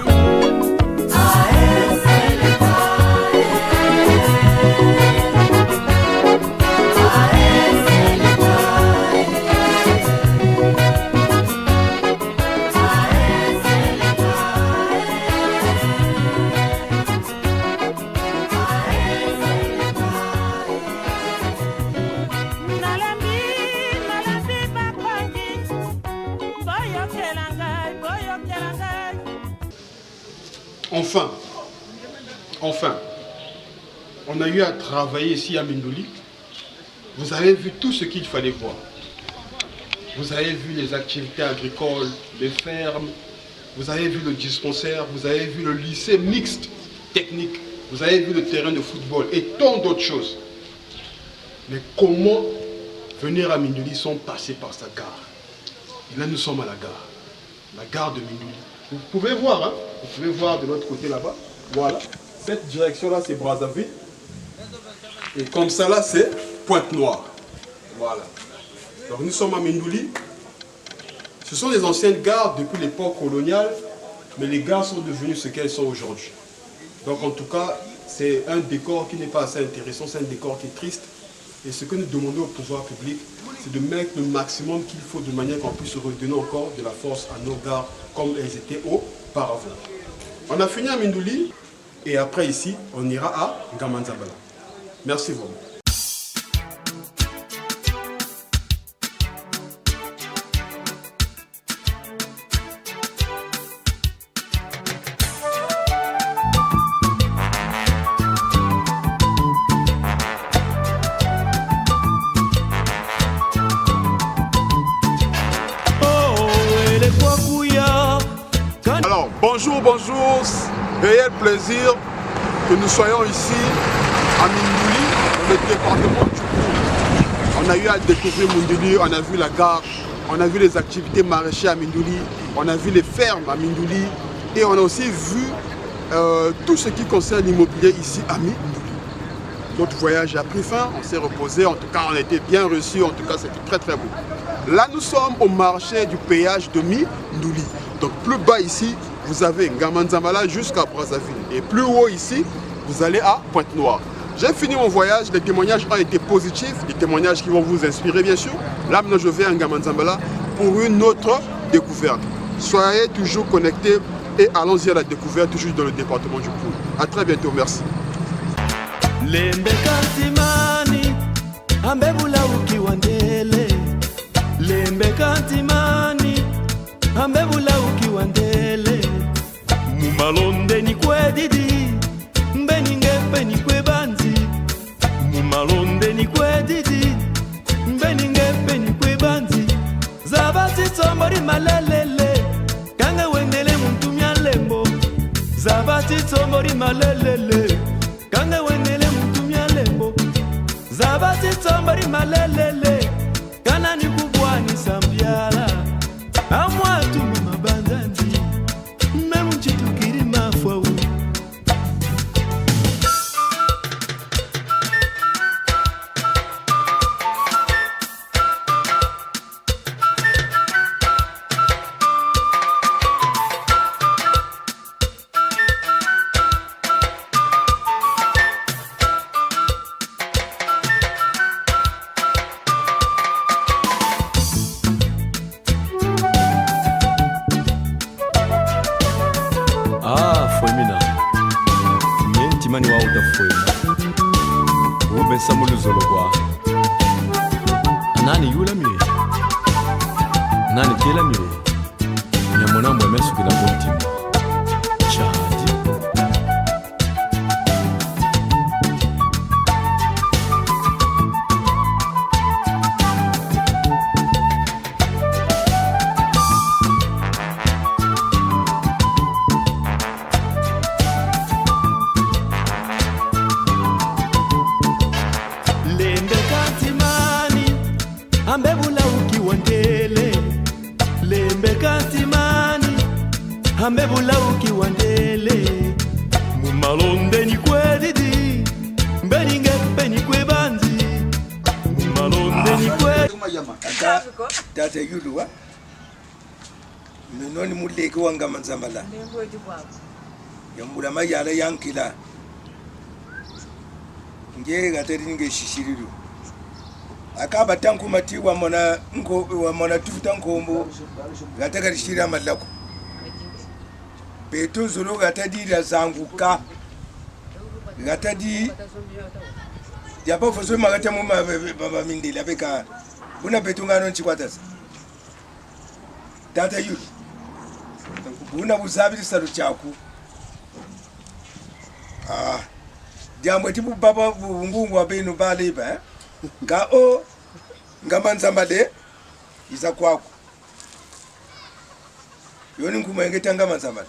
Enfin, on a eu à travailler ici à Mindouli. Vous avez vu tout ce qu'il fallait voir. Vous avez vu les activités agricoles, les fermes, vous avez vu le dispensaire, vous avez vu le lycée mixte technique, vous avez vu le terrain de football et tant d'autres choses. Mais comment venir à Mindouli sans passer par sa gare? Et là, nous sommes à la gare de Mindouli. Vous pouvez voir, hein? Vous pouvez voir de l'autre côté là-bas. Voilà. Cette direction-là, c'est Brazzaville. Et comme ça, là, c'est Pointe-Noire. Voilà. Donc, nous sommes à Mindouli. Ce sont des anciennes gares depuis l'époque coloniale, mais les gares sont devenues ce qu'elles sont aujourd'hui. Donc, en tout cas, c'est un décor qui n'est pas assez intéressant, c'est un décor qui est triste. Et ce que nous demandons au pouvoir public, c'est de mettre le maximum qu'il faut de manière qu'on puisse redonner encore de la force à nos gares comme elles étaient auparavant. On a fini à Mindouli et après ici, on ira à Ngamanzabala. Merci vraiment. Alors, bonjour, réel plaisir que nous soyons ici à Mindouli, dans le département du Pau. On a eu à découvrir Mindouli, on a vu la gare on a vu les activités maraîchères à Mindouli, on a vu les fermes à Mindouli et on a aussi vu tout ce qui concerne l'immobilier ici à Mindouli. Notre voyage a pris fin, on s'est reposé, en tout cas on a été bien reçus, en tout cas c'était très très beau. Là nous sommes au marché du péage de Mindouli. Donc plus bas ici, vous avez Ngamanzambala jusqu'à Brazzaville. Et plus haut ici, vous allez à Pointe-Noire. J'ai fini mon voyage, les témoignages ont été positifs, des témoignages qui vont vous inspirer bien sûr. Là maintenant je vais à Ngamanzambala pour une autre découverte. Soyez toujours connectés et allons-y à la découverte, toujours dans le département du Poul. A très bientôt, merci. Lembe kantimani ambebula ukiwandele Lembe kantimani ambebula ukiwandele Mumalonde ni kwedidi mbeninge peni kwebanzi Mumalonde ni kwedidi mbeninge peni kwebanzi Zabati tombori malelele kanga wendele muntumya lembo Zabati tombori malelele kanga wendele muntumya lembo Zabati tombori malelele kana ni kubwani sambiala Amwatu mabandanzi memu chitukiri mafwa Mani wa utafwema ube samulu zolokwa nani yula mire nani kila mire nyamona mweme sukila bontima chadi ambebula ukiwandele Lembe kantimani ambebula ukiwandele Mumalonde ni kwedidi mbeninge peni kwebanzi Mumalonde ni kwedidi Tata yulu wa Minoni muleke wa Ngamanzambala Yambula mayala yankila Nge gateri nge shishiriru Akaba tanku mati wa mona tufuta nkombo gataka rishira malako Beto zolo gatadi la zanguka gatadi Yapa foso magata mu baba mindela beka Una beto ngano nchikwatasa Tata yu Una buzabi salu chaku Diambo tipu baba ngungu wa benu baleba Ga o Ngamanzambale iza kwako Yoni nkuma ngeta Ngamanzambale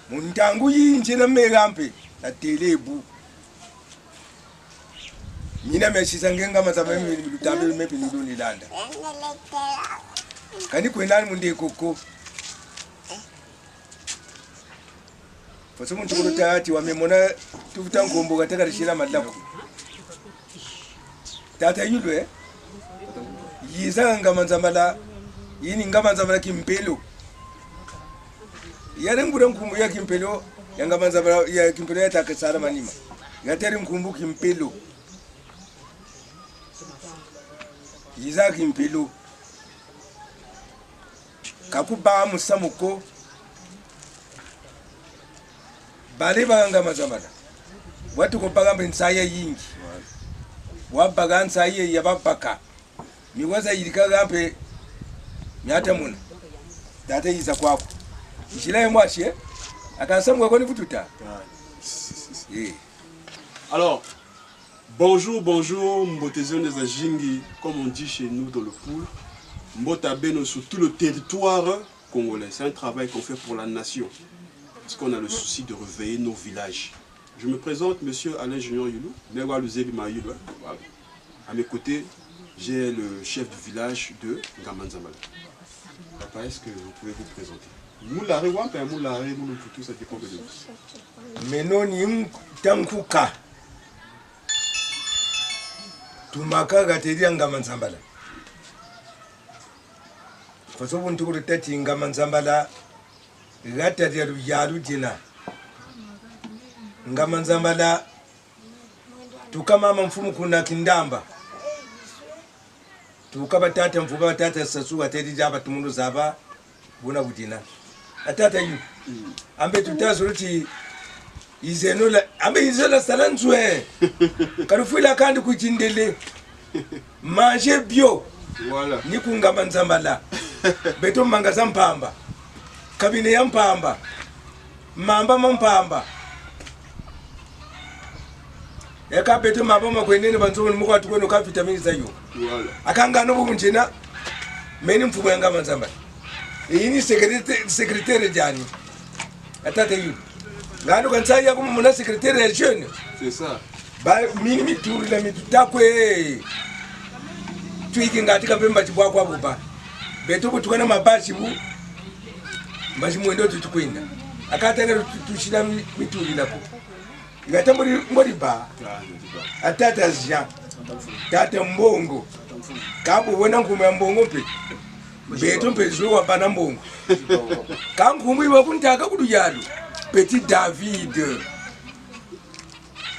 Muntangu yinje na megampe na telebu Mina meshisa Ngamanzambale milutambe mepi nidoni landa Kani kwenani munde koko Foso muntukuru tati wamemona tufuta nkombo gataka rishira madlako Tata yulwe yiza Ngamanzambala yini Ngamanzambala kimpelo yare ngura nkumbu ya kimpelo ya Ngamanzambala ya kimpelo ya takasara manima gateri nkumbu kimpelo yiza kimpelo kakuba musamuko bale ba Ngamanzambala watu kopaga mensaya yingi wabaganza iye yababaka miwaza yirika gampe nyata muna data yiza kwako njila yemwashe akansamwe ko nifututa Alors bonjour mbotezon des ajingi comme on dit chez nous dans le Poul mbota beno sur tout le territoire congolais. C'est un travail qu'on fait pour la nation parce qu'on a le souci de réveiller nos villages. Je me présente, monsieur Alain Junior Yulu, à mes côtés, j'ai le chef du village de Ngamanzambala. Papa, est-ce que vous pouvez vous présenter? Moulare Wampe, Moulare, Mouloutou, ça dépend de vous. Menoni Tankuka. Tumaka Gateria Ngamanzambala. Faso buntu kutati Ngamanzambala Gataria Yaru Dina. Ngamanzambala tukamama mfumu kuna kindamba. Tukabatata mfuba batata sasu atedi jaba tumundo zaba buna budina. Atata yu. Ambe tutazuruti izenola ambe izola salanzwe. Karufuila kandi kuchindele. Manger bio. Voilà. Ni kungamanzambala. Beto manga zampamba. Kabine ya mpamba. Mamba mpamba. Eka beto maboma kwenene banzoni muko atukweno ka vitamini zayo. Voilà. Akanga no bunjena meni mfumo ya Ngamanzambala. Ini secrétaire jani. Atata yu. Ngano kansa ya kuma muna secrétaire ya jeune. C'est ça. Ba mini mituri la mitutakwe. Tuiki ngati kapemba chibwa kwa buba. Beto kutukana mabashi bu. Mashi mwendo tutukwinda. Akatanga tushira mituri la ku. Ngatamburi ngori ba. Atata zja. Tata mbongo. Kabu wena ngume ya mbongo pe. Beto mpezo wa bana mbongo. Kangumu iwa kuntaka kudujadu. Petit David.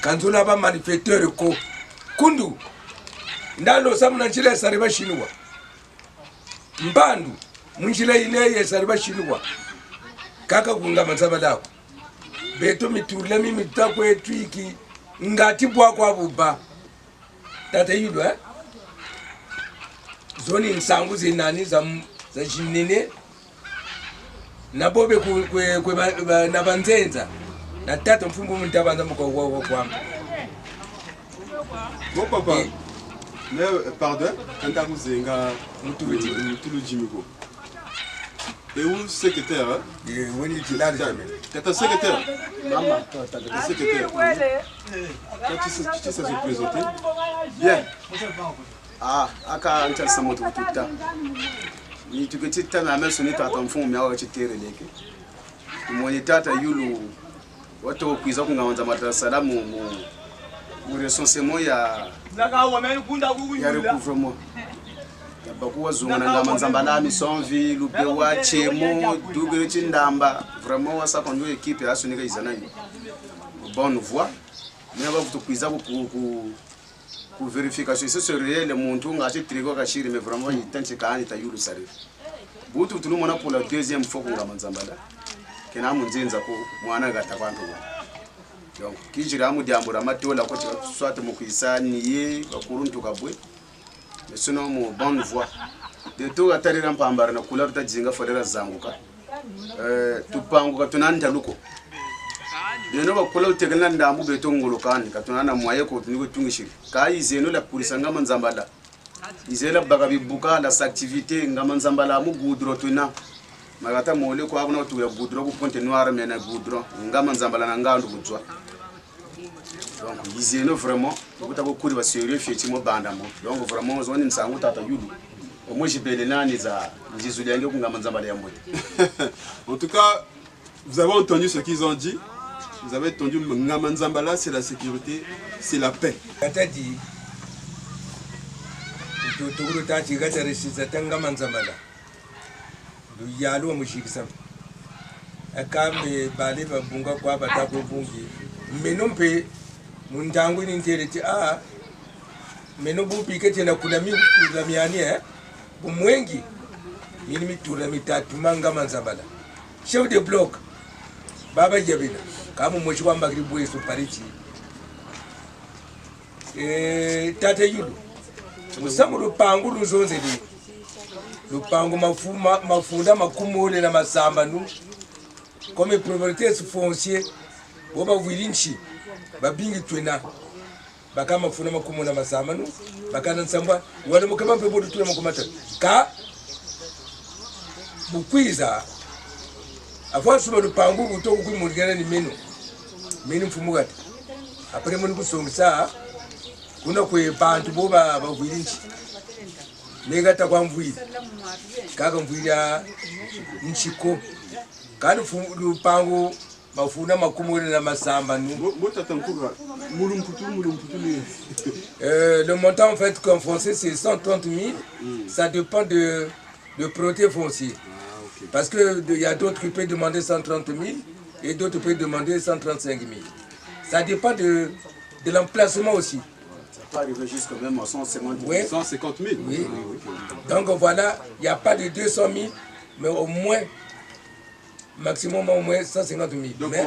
Kanzula ba manifesteur ko. Kundu. Ndalo samuna nchile sariba shinwa. Mbandu. Munchile ineye sariba shinwa. Kaka Ngamanzambala. Beto mitule mimi takwe twiki. Ngati bwa kwa buba. Tata yudo zoni nsangu zinani za jimnene na bobe kwe na banzenza na tata mfumbu mtabanza mko kwa Bon papa, mais pardon, quand vous êtes tout le Jimigo. Et où secrétaire? T'es un secrétaire? Maman, t'es un secrétaire. Tu sais se présenter? Bien. Ah, aka ancha samoto tuta. Ni tukitita na meso ni tata mfumu mya wa chitere leke. Mwenye tata yulu watu kuiza Ngamanzambala salamu mu recensement ya recouvrement. Bakuwa zunga na Ngamanzambala misonvi lupewa chemo dugre chindamba vraiment wa sa konjo équipe ya sonika izana yi bonne voix mais va vous kuiza ku vérification c'est sur réel muntu ngachi trigo kashiri mais vraiment il tente kani ta yulu sari butu tulumona pour la deuxième fois Ngamanzambala kena munzenza ko mwana gata kwanto donc kijira mu diambura matola ko soit mu kuisani ye bakuruntu kabwe mais sinon mo bonne voix de to atarira mpambara na kula tujinga fodera zanguka tupanguka tunanda luko neno bakula utegana ndambu beto ngolokani katunana mwaye ko tuniko tungishiri kai zeno la polisa Ngamanzambala izela bagabi buka la activité Ngamanzambala mu goudron tuna magata mole ko abuna tuya goudron ko ponte noir mena goudron Ngamanzambala na ngandu butswa donc izeno vraiment kutako kuri ba sérieux feti mo bandamo donc vraiment zoni nsangu tata yudu moi jibele nani za njizuliange ku Ngamanzambala ya mbote. En tout cas, vous avez entendu ce qu'ils ont dit. Vous avez entendu Ngamanzambala, c'est la sécurité, c'est la paix. Atadi. Tuturu tati gata resisa Ngamanzambala. Du yalo mushikisa. Akame bale babunga kwa batako bungi. Menompe mundangu ni ntereti menobu pikete na kuna miani Mwengi, mini mitula mitatu Ngamanzambala. Chef de bloc, Baba Jabina, kama mweshi wa magribu yesu parichi. Tata yudu, musamu lupangu luzonze li. Lupangu mafunda makumole na masamba nu. Comme propriétaire foncier, boba wilinchi, babingi twena. Baka mafuna makumu na masamba nu. Baka nsamba, wale mukaba mpe bodu tule mukumata. Ka bukwiza afansu balupangu buto kuimurigana ni menu mfumugati apre muri kusongisa kuna kwe bantu boba bavulinchi negata kwa mvwili kaka mvwili ya nchiko kandi lupango mafuna makumuri na masamba le montant en fait comme foncier c'est 130 000 ça dépend de propriété foncier parce que il y a d'autres qui peuvent demander 130 000 et d'autres peuvent demander 135 000 ça dépend de l'emplacement aussi. Ça peut arriver jusqu'à même à 150 000. Oui. 150 000. Oui. Donc voilà, il n'y a pas de 200 000, mais au moins, maximum au moins 150 000. Donc mais,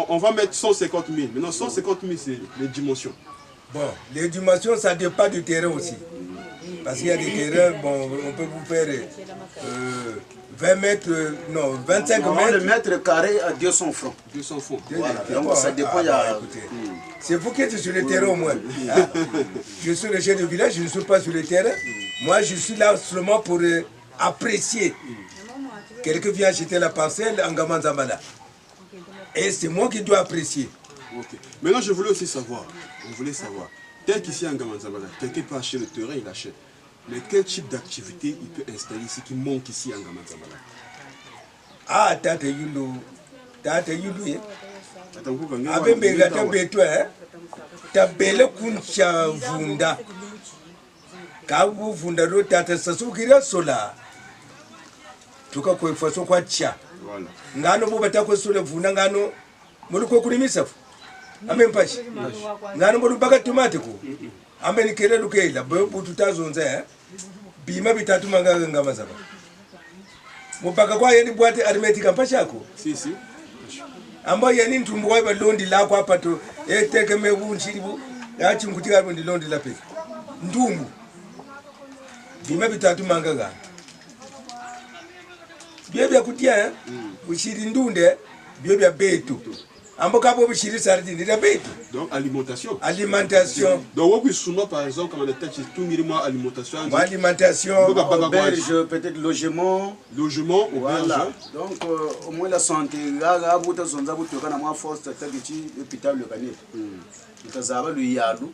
on va mettre 150 000. Maintenant 150 000 c'est les dimensions. Bon, les dimensions ça dépend du terrain aussi. Parce qu'il y a des terrains, bon, on peut vous faire 20 mètres, non, 25 mètres. Le mètre carré à 200 francs. 200 francs. Voilà. Donc ça dépend. C'est vous qui êtes sur le terrain au moins. Hein? Je suis le chef de village, je ne suis pas sur le terrain. Moi, je suis là seulement pour apprécier. Quelqu'un vient acheter la parcelle en Gamanzambala. Et c'est moi qui dois apprécier. Okay. Maintenant, je voulais aussi savoir, tel qu'ici en Gamanzambala, quelqu'un peut acheter le terrain, il achète. Mais quel type d'activité il peut installer ici qui manque ici en Gamanzambala? Ah, Tate Yulu. Abembe gata beto tabele kuncha vunda kabu vunda ro tata sasukira sola tuka ko faso kwa cha ngano bo batako sola vunda ngano muri ko kulimisa ambe mpashi ngano bo baka tomate ko ambe ni kele lukela bo tutazonza bima bitatu manga ngamaza mupaka kwa yeni boîte arithmétique mpashako si ambo yeni ntumbu wa londi la kwa pato eteke mebu nchiribu yachi ngutika ndi londi la peke ndumbu bima bitatu mangaga bya kutia bushiri ndunde bya betu ambo kabo bushiri sardi ndira betu donc alimentation donc oui souvent par exemple comme on était tout minimum alimentation auberge peut-être logement voilà donc au moins la santé là buta zonza butoka na moi force tagichi hôpital le kanil ikazaba lu yadu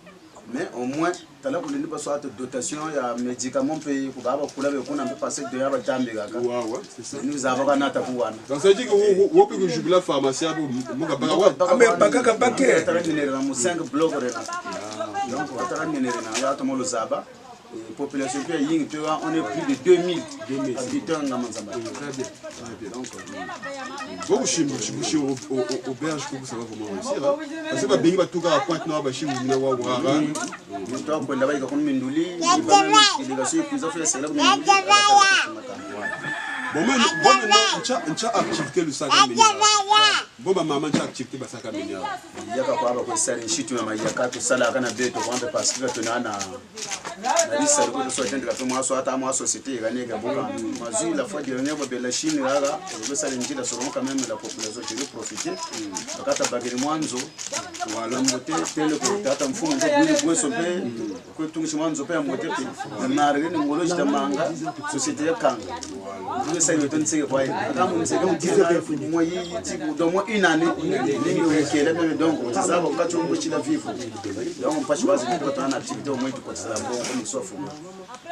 mais au moins tala kulini ba soit dotation ya médicaments pe ko baba kula be kuna mpe passer de yaba tambe kaka ouais c'est ça nous avons kana tapuana donc ça dit que wo pe jubila pharmacie abo muka baka wa ambe bakaka bake tarangenera mu 5 blocs rena donc tarangenera na ya tomolo zaba population pe ying tu vois on est plus de 2000 habitants na Manzamba très bien donc bon chimbo auberge pour ça va vraiment réussir parce que ba bengi ba tuka point na ba chimbo na wa wa to kwenda baika kono minduli délégation plus affaire c'est là bon ncha activité le sac menia bon ba maman ncha activité ba sac menia yaka kwa ba ko sari shitu na mayaka to sala kana beto kwa mbe parce que to na lisa ko so tendra ko mo so ata mo société ga ne ga boka mazu la fois dernière ba bela chine raga ko sala njira so quand même la population qui veut profiter bakata bageni mwanzo wala mote tele ko tata mfumo ndo buni bweso pe ko tungishi mwanzo pe mote pe na rene ngolo jita manga société ya kanga ça y est on sait quoi quand on sait comme dire moi ici dans moi une année ni qui est là donc ça va quand on bouge la vivre donc on passe pas pour une activité au moins tout ça bon comme ça faut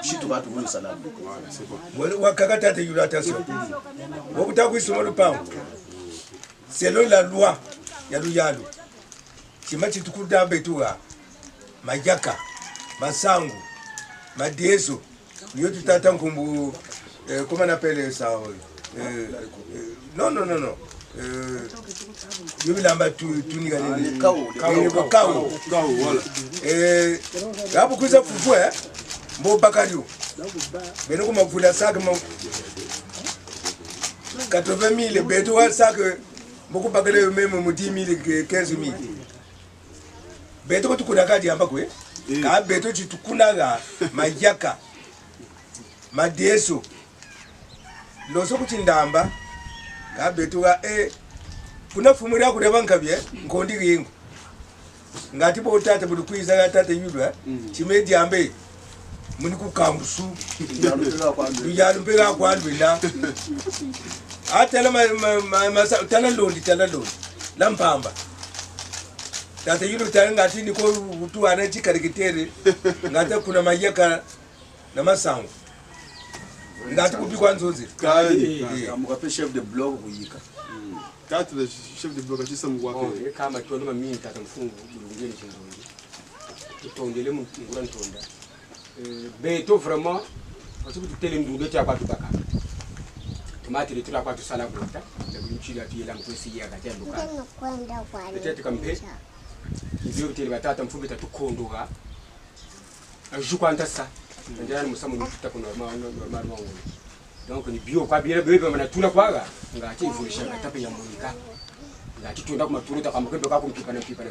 si tu vas tout le salaire c'est bon wakakata te yula attention wobuta kuisoma lupango selon la loi ya luyalo chimachi tukuda betuga majaka masangu madeso niyo tutata nkumbu comment on appelle ça non je vais l'amba tout ni gagner cao voilà là beaucoup ça fou mo bakario mais nous comme vula sac 80 000 beto wa sac beaucoup bakale même 10 000 15 000 beto tukuna kadi amba kwe ka beto chitukunaga majaka madeso loso kuchindamba kabetuka kuna fumura kureba nkabye nkondi kingu ngati bo tata buli kwiza ga tata yudwa chimedi ambe muni ku kambusu yalumbira kwa ndwina atela ma tala londi lampamba tata yudu tanga ngati niko utu ana chikarikitere ngata kuna mayaka na masango ngati kupikwa nzozi amukape chef de bloc kuyika kati le chef de bloc achisa mugwape kama tondo mamini tata mfungu bulungeni chinzongi tutondele mungura ntonda beto vraiment parce que tutele ndudo cha kwatu baka tomate le tula kwatu sala gota le kunchila pila mkwesi ya kati nduka peut-être kampe ndio tutele batata mfungu tatukondoga ajukwanta sa ndana musamu nituta kuna normal wangu donc ni bio kwa bia bebe mana tula kwaga ngati ifurisha ngatape ya monika ngati tuenda kuma turuta kama kebe kwa kumpipa na pipa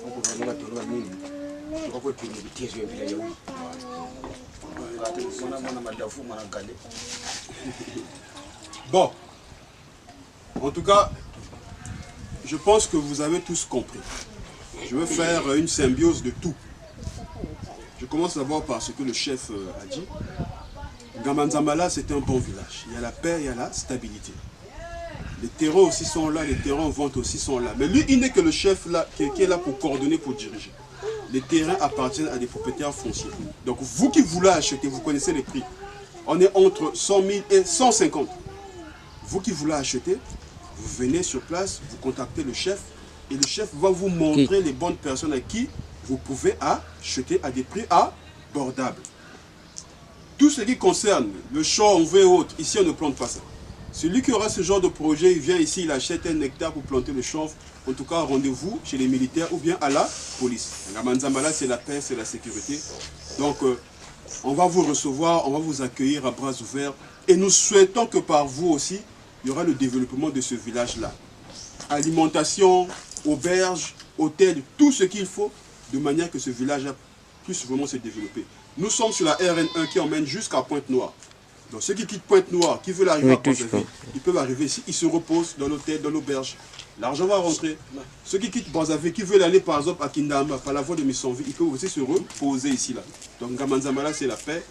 huko kwa mama turuka mimi tukako tu ni bitezo bila ya huyu ngati mwana madafu mwana kale. Bon, en tout cas, je pense que vous avez tous compris. Je veux faire une symbiose de tout. Je commence d'abord par ce que le chef a dit. Ngamanzambala, c'est un bon village. Il y a la paix, il y a la stabilité. Les terrains aussi sont là, les terrains en vente aussi sont là. Mais lui, il n'est que le chef là, qui est là pour coordonner, pour diriger. Les terrains appartiennent à des propriétaires fonciers. Donc vous qui voulez acheter, vous connaissez les prix. On est entre 100 000 et 150. Vous qui voulez acheter, vous venez sur place, vous contactez le chef et le chef va vous montrer les bonnes personnes à qui vous pouvez acheter à des prix abordables. Tout ce qui concerne le chanvre et autres, ici on ne plante pas ça. Celui qui aura ce genre de projet, il vient ici, il achète un hectare pour planter le chanvre. En tout cas, rendez-vous chez les militaires ou bien à la police. Ngamanzambala, c'est la paix, c'est la sécurité. Donc, on va vous recevoir, on va vous accueillir à bras ouverts. Et nous souhaitons que par vous aussi, il y aura le développement de ce village-là. Alimentation, auberge, hôtel, tout ce qu'il faut, de manière que ce village puisse vraiment se développer. Nous sommes sur la RN1 qui emmène jusqu'à Pointe-Noire. Donc ceux qui quittent Pointe-Noire, qui veulent arriver à Brazzaville, ils peuvent arriver ici, ils se reposent dans l'hôtel, dans l'auberge. L'argent va rentrer. Ceux qui quittent Brazzaville, qui veulent aller par exemple à Kindamba, par la voie de Missonville, ils peuvent aussi se reposer ici. Là. Donc Ngamanzambala, c'est la paix.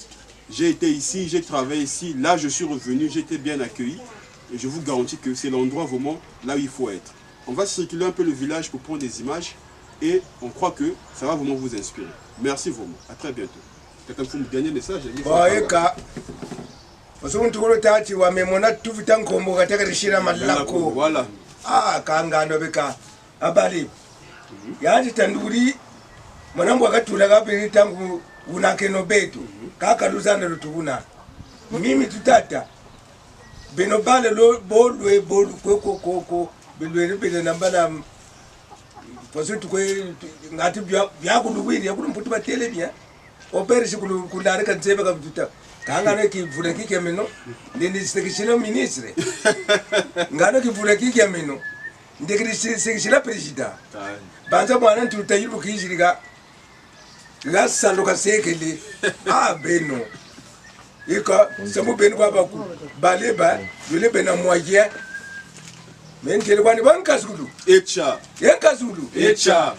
J'ai été ici, j'ai travaillé ici, là je suis revenu, j'ai été bien accueilli. Et je vous garantis que c'est l'endroit vraiment là où il faut être. On va circuler un peu le village pour prendre des images et on croit que ça va vraiment vous inspirer. Merci vraiment. À très bientôt. Quelqu'un faut me dernier message. Voilà. Ah, kangano beka. Abali. Yaji tanduri. Mwanangu wakatula gapi tangu unakeno betu. Kaka luzana lutubuna. Mimi tutata. Beno bale lo bolwe bolu ko belwe bele nambala parce que tukwe ngati bya kulubiri yakulu mputu batele bya opere sikulu kundare kanzebe ka tuta kangana ki vura ki kemeno ndindi sekishino ministre ngano ki vura ki kemeno ndekiri sekishina president banza bwana ntutayiru kijiriga la saloka sekele beno ika samu beno kwa baku baleba yule bena moyen men tele kwani bankazulu echa yakazulu echa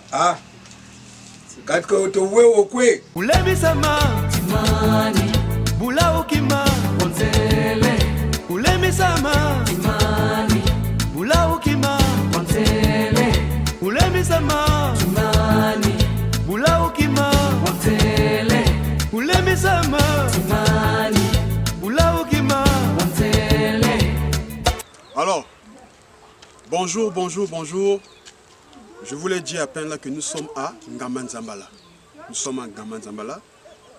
katika otowewo kwe ulemisama timani bula ukima onzele ulemisama timani bula ukima onzele ulemisama timani bula ukima onzele ulemisama timani bula ukima onzele. Alors, bonjour, bonjour, bonjour. Je vous l'ai dit à peine là que nous sommes à Ngamanzambala. Nous sommes à Ngamanzambala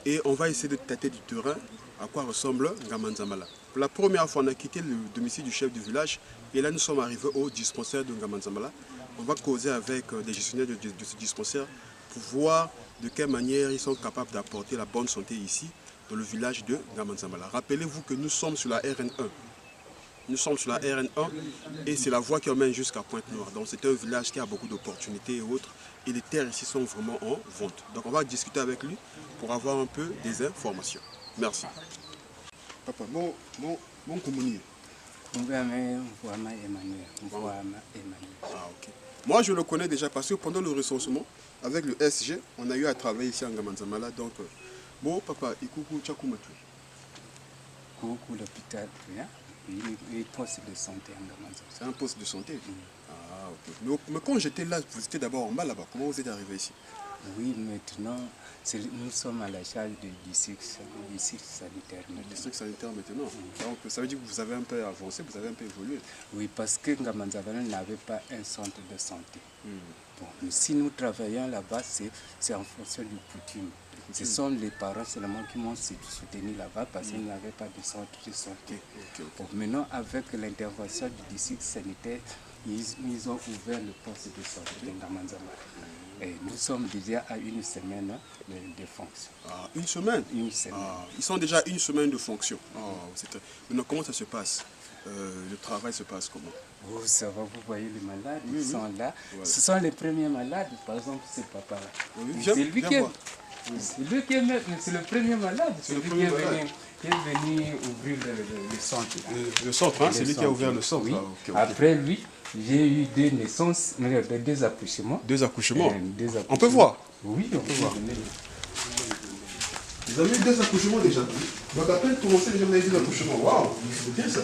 et on va essayer de tâter du terrain à quoi ressemble Ngamanzambala. Pour la première fois, on a quitté le domicile du chef du village et là nous sommes arrivés au dispensaire de Ngamanzambala. On va causer avec des gestionnaires de ce dispensaire pour voir de quelle manière ils sont capables d'apporter la bonne santé ici dans le village de Ngamanzambala. Rappelez-vous que nous sommes sur la RN1. Nous sommes sur la RN1 et c'est la voie qui emmène jusqu'à Pointe-Noire. Donc c'est un village qui a beaucoup d'opportunités et autres. Et les terres ici sont vraiment en vente. Donc on va discuter avec lui pour avoir un peu des informations. Merci. Papa, mon communier. Moi je le connais déjà parce que pendant le recensement, avec le SG, on a eu à travailler ici en Ngamanzambala. Donc, bon papa, ikuku chakumatu. Coucou l'hôpital, et poste de santé en Ngamanzambala. C'est un poste de santé. Ah, ok. Mais quand j'étais là, vous étiez d'abord en bas là-bas. Comment vous êtes arrivé ici? Oui, maintenant, nous sommes à la charge du district sanitaire. Le district sanitaire maintenant. Donc ça veut dire que vous avez un peu avancé, vous avez un peu évolué. Oui, parce que Ngamanzabala n'avait pas un centre de santé. Bon, mais si nous travaillons là-bas, c'est en fonction du coutume. Ce sont les parents seulement qui m'ont soutenu là-bas parce qu'ils n'avaient pas de centre de santé. Bon, maintenant, avec l'intervention du district sanitaire, ils ont ouvert le poste de santé de Ngamanzabala. Et nous sommes déjà à une semaine de fonction. Ah, une semaine? Une semaine. Ah, ils sont déjà une semaine de fonction. Maintenant, comment ça se passe? Le travail se passe comment? Oh, ça va, vous voyez les malades, ils sont là. Voilà. Ce sont les premiers malades, par exemple, c'est papa là. C'est lui c'est le premier malade, c'est lui qui est venu ouvrir le centre. Le centre, hein, c'est lui qui a ouvert le centre. Oui. Après lui, j'ai eu deux naissances, deux accouchements. Deux accouchements. On peut voir? Oui, on peut voir. Vous avez eu deux accouchements déjà. Donc à peine commencé, déjà vous avez eu deux accouchements. Waouh, c'est bien ça.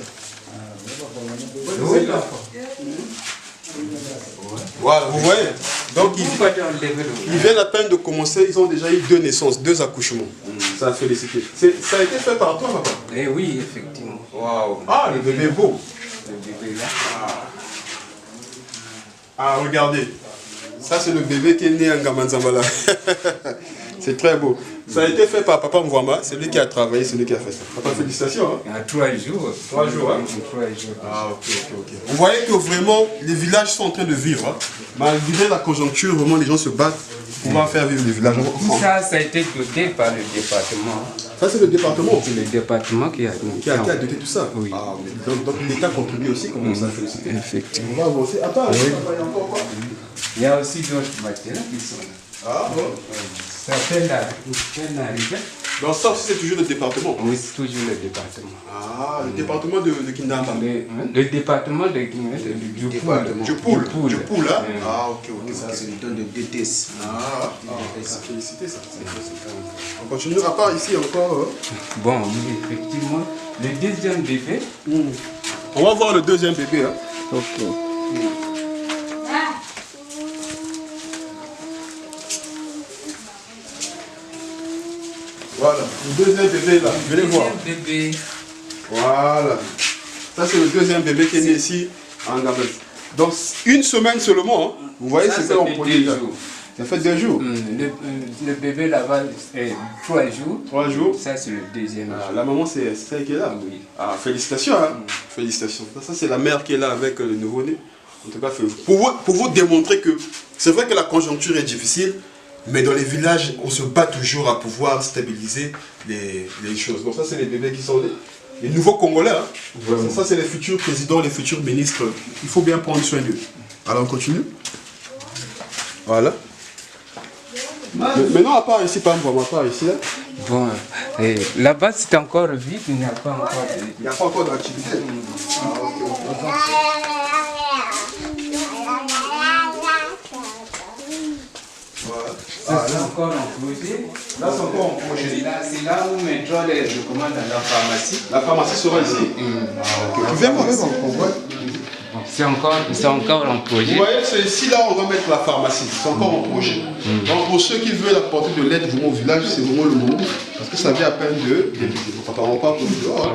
Voilà, vous voyez. Donc ils viennent à peine de commencer, ils ont déjà eu deux naissances, deux accouchements. Ça a félicité. Ça a été fait par toi, papa? Eh oui, effectivement. Waouh. Ah, le bébé est beau. Le bébé là. Ah, regardez. Ça, c'est le bébé qui est né en Ngamanzabala. C'est très beau. Ça a été fait par Papa Mvwamba, c'est lui qui a travaillé, c'est lui qui a fait ça. Papa, félicitations. Hein. 3 jours. 3 jours, hein. 3 jours. Ah, ok. Vous voyez que vraiment, les villages sont en train de vivre. Hein. Malgré la conjoncture, vraiment, les gens se battent pour pouvoir faire vivre les villages. Tout ça, ça a été doté par le département. Ça, c'est le département? C'est le département qui a doté tout ça. Oui. Ah, donc l'État contribue aussi, comme ça, félicité. Effectivement. On va avancer. Attends, il y a encore quoi? Il y a aussi d'autres matières qui sont là. Ah bon? Ça fait la rivière. Donc ça aussi c'est toujours le département? Oui, c'est toujours le département. Ah, le département de Kindamba? Le département du Poul. Du Poul, hein? Ah, ok. Ça c'est le don de DTS. Ah, félicité ça. On continuera pas ici encore. Bon, effectivement, le deuxième bébé. On va voir le deuxième bébé. Hein? Ok. Voilà, le deuxième bébé là, venez voir. Bébé. Voilà. Ça c'est le deuxième bébé qui est né ici en Gabon. Donc une semaine seulement, hein. Vous voyez ce qu'on produit déjà. Ça fait 2 jours. Le bébé là-bas, 3 jours. 3 jours. Ça c'est le deuxième jour. La maman c'est celle qui est là? Oui. Ah, félicitations. Hein. Félicitations. Ça c'est la mère qui est là avec le nouveau-né. En tout cas, pour vous démontrer que c'est vrai que la conjoncture est difficile. Mais dans les villages, on se bat toujours à pouvoir stabiliser les choses. Donc ça, c'est les bébés qui sont les nouveaux Congolais. Hein. Ça, c'est les futurs présidents, les futurs ministres. Il faut bien prendre soin d'eux. Alors, on continue. Voilà. Maintenant, à part ici, pas ici. Hein. Bon, là-bas, c'est encore vide. Il n'y a pas encore d'activité. Ça, c'est encore en projet. Là, c'est encore en projet. C'est là où mettront les recommandes dans la pharmacie. La pharmacie sera ici. Tu viens voir, c'est encore en projet. Vous voyez, c'est ici là on va mettre la pharmacie. C'est encore en projet. Donc pour ceux qui veulent apporter de l'aide vraiment au village, c'est vraiment le moment. Parce que ça vient à peine de débuter. Donc on ne pas pour dehors.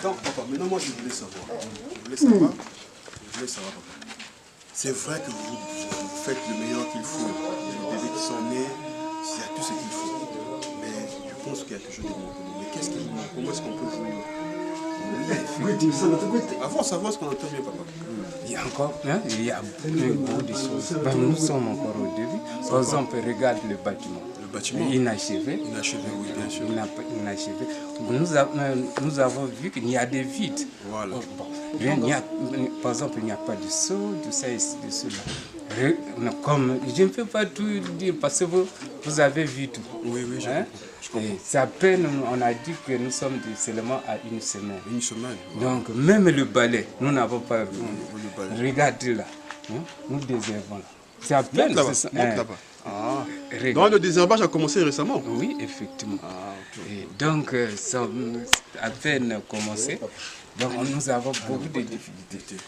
Donc papa, maintenant moi je voulais savoir. Papa. C'est vrai que vous faites le meilleur qu'il faut. Il y a les bébés qui sont nés, il y a tout ce qu'il faut. Mais je pense qu'il y a toujours des manquements. Mais qu'est-ce qui vous manque? Comment est-ce qu'on peut vous... Avant, savoir ce qu'on entend bien, papa. Il y a encore, il y a beaucoup de choses. Nous sommes encore au début. Par exemple, regarde le bâtiment. Le bâtiment inachevé. Inachevé, oui, bien sûr. Inachevé. Nous avons vu qu'il y a des vides. Voilà. Par exemple, il n'y a pas de seau, de ça et de cela. Comme, je ne peux pas tout dire parce que vous avez vu tout. Oui, je comprends. C'est à peine, on a dit que nous sommes seulement à une semaine. Une semaine. Donc, même le balai, nous n'avons pas vu. Regardez là. Nous désherbons là. C'est à peine. Monte là-bas. Ah. Donc le désherbage a commencé récemment? Oui, effectivement. Ah, okay. Et donc, ça a à peine commencé. Donc nous avons beaucoup de difficultés.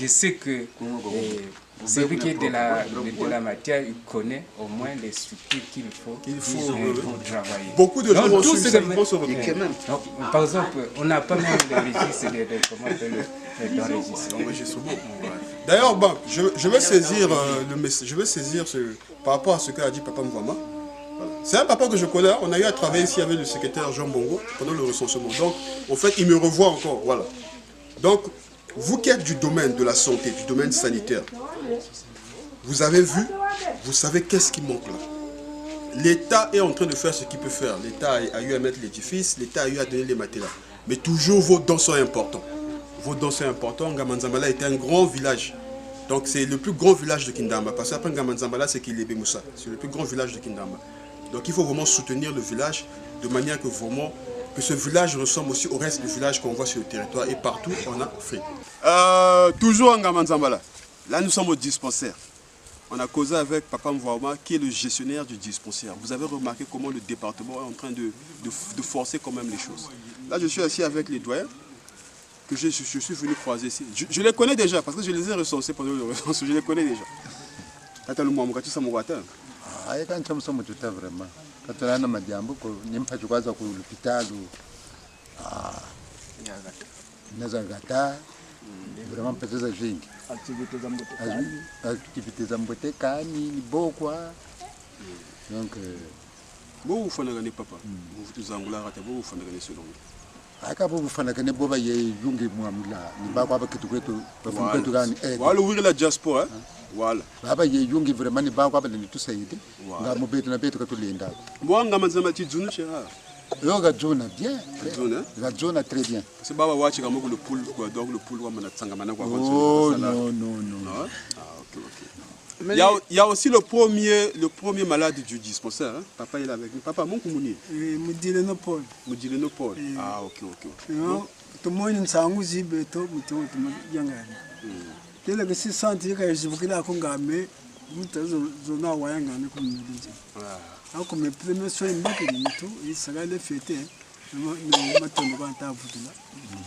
Je sais que celui qui est de la matière, il connaît au moins les structures qu'il faut pour travailler. Beaucoup de gens vont se se Par exemple, on n'a pas même le registre d'enregistrement. D'ailleurs, bon, je vais saisir le message, je vais saisir par rapport à ce qu'a dit Papa Mvama. C'est un papa que je connais, on a eu à travailler ici avec le secrétaire Jean Bongo pendant le recensement. Donc, en fait, il me revoit encore, voilà. Donc, vous qui êtes du domaine de la santé, du domaine sanitaire, vous avez vu, vous savez qu'est-ce qui manque là. L'État est en train de faire ce qu'il peut faire. L'État a eu à mettre l'édifice, l'État a eu à donner les matériaux. Mais toujours vos dons sont importants. Vos dons sont importants. Ngamanzambala était un grand village. Donc, c'est le plus grand village de Kindamba. Parce qu'après Ngamanzambala, c'est Kilebe Moussa. C'est le plus grand village de Kindamba. Donc il faut vraiment soutenir le village de manière que vraiment que ce village ressemble aussi au reste du village qu'on voit sur le territoire et partout en Afrique. Toujours en Ngamanzambala. Là nous sommes au dispensaire. On a causé avec Papa Mvama qui est le gestionnaire du dispensaire. Vous avez remarqué comment le département est en train de forcer quand même les choses. Là je suis assis avec les doyens que je suis venu croiser ici. Je les connais déjà parce que je les ai recensés pendant le recensement. Je les connais déjà. Aika nchamusomo tuta vraiment katolana majambo ko nimpa chukwaza ku hospitalu naza gata vraiment peteza jingi activité za mbote kani bokwa donc bo ufanaga ni papa bo tuzangula rata bo ufanaga ni selon aka bo ufanaga ne boba ye yungi mwamla ni bakwa bakitu kwetu bafunga gani wale wiri la diaspora voilà baba ye yungi vraiment ni bakwa baleni tusaide nga mubetu na betu katulinda mwanga manzama tijunu chera yoga jona bien la jona très bien c'est baba wachi kama le pool quoi donc le pool wa mana tsangamana kwa oh non ok. Il y a aussi le premier malade du dispensaire. Hein? Papa il est avec nous. Papa, mon communi. Mudileno Paul. Mudileno Paul. Ah, ok. Non, tout le monde est en train de Tele que si senti que je veux que la mais muita zona wayanga ne comme dit. Ah comme premier soin mbaki ni tout il sera le fêter no matondo quand ta futula.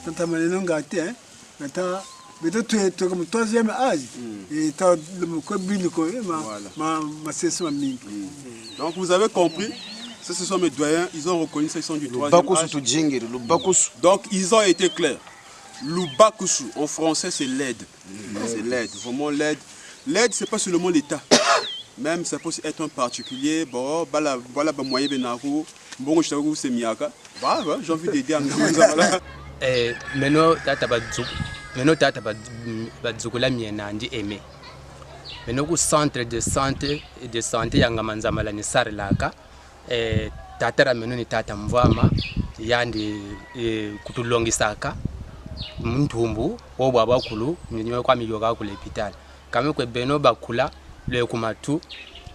Tanta maleno ngate hein. Ngata beto tu comme troisième âge et ta le ko bili ko ma session mingi. Donc vous avez compris. Ce sont mes doyens, ils ont reconnu ça, ils sont du troisième âge. Donc ils ont été clairs. Lubakusu, en français, c'est l'aide. C'est l'aide, vraiment l'aide. L'aide, c'est pas seulement l'État. Même, ça peut être un particulier. Bon, voilà, moyen benaro. Bon, je t'avoue, c'est Miaka. Voilà, j'ai envie d'aider à Ngamanzambala. Maintenant, tata bazukula mienandi aimé. Maintenant, au centre de santé ya Ngamanzambala ni Sarilaka. Tata rameno ni tata Mvama, yandi kutulongisaka. Mtumbu wo baba kulu nyinyo kwa miyoga ku l'hôpital kame kwe beno bakula le kumatu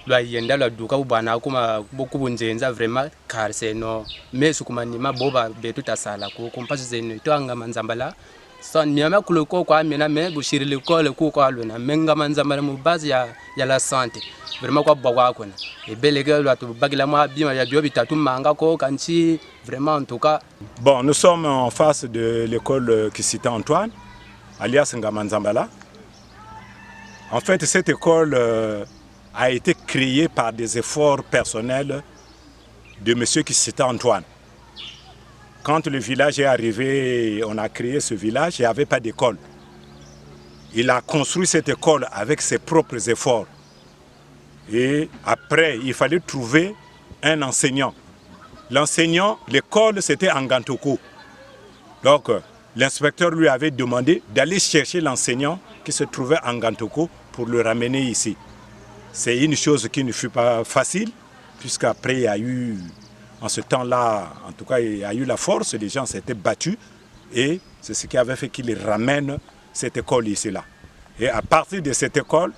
lwa yenda lwa duka ubana kuma bokubu nzenza vraiment car c'est no mais sukumanima boba betu tasala ku kumpasu zenu to Ngamanzambala son miama kulo ko kwa mena me bushiri le ko le ku kwa lona Ngamanzambala mu base ya la santé vraiment kwa bwa kwa na e belege lwa to bagila ma bima ya biobi tatu manga ko kanchi vraiment en tout cas. Bon, nous sommes en face de l'école Kisita Antoine, alias Ngamanzambala. En fait, cette école a été créée par des efforts personnels de M. Kisita Antoine. Quand le village est arrivé, on a créé ce village, il n'y avait pas d'école. Il a construit cette école avec ses propres efforts. Et après, il fallait trouver un enseignant. L'enseignant, l'école, c'était en Ngantoko. Donc, l'inspecteur lui avait demandé d'aller chercher l'enseignant qui se trouvait en Ngantoko pour le ramener ici. C'est une chose qui ne fut pas facile, puisqu'après, il y a eu, en ce temps-là, en tout cas, il y a eu la force, les gens s'étaient battus, et c'est ce qui avait fait qu'il ramène cette école ici-là. Et à partir de cette école,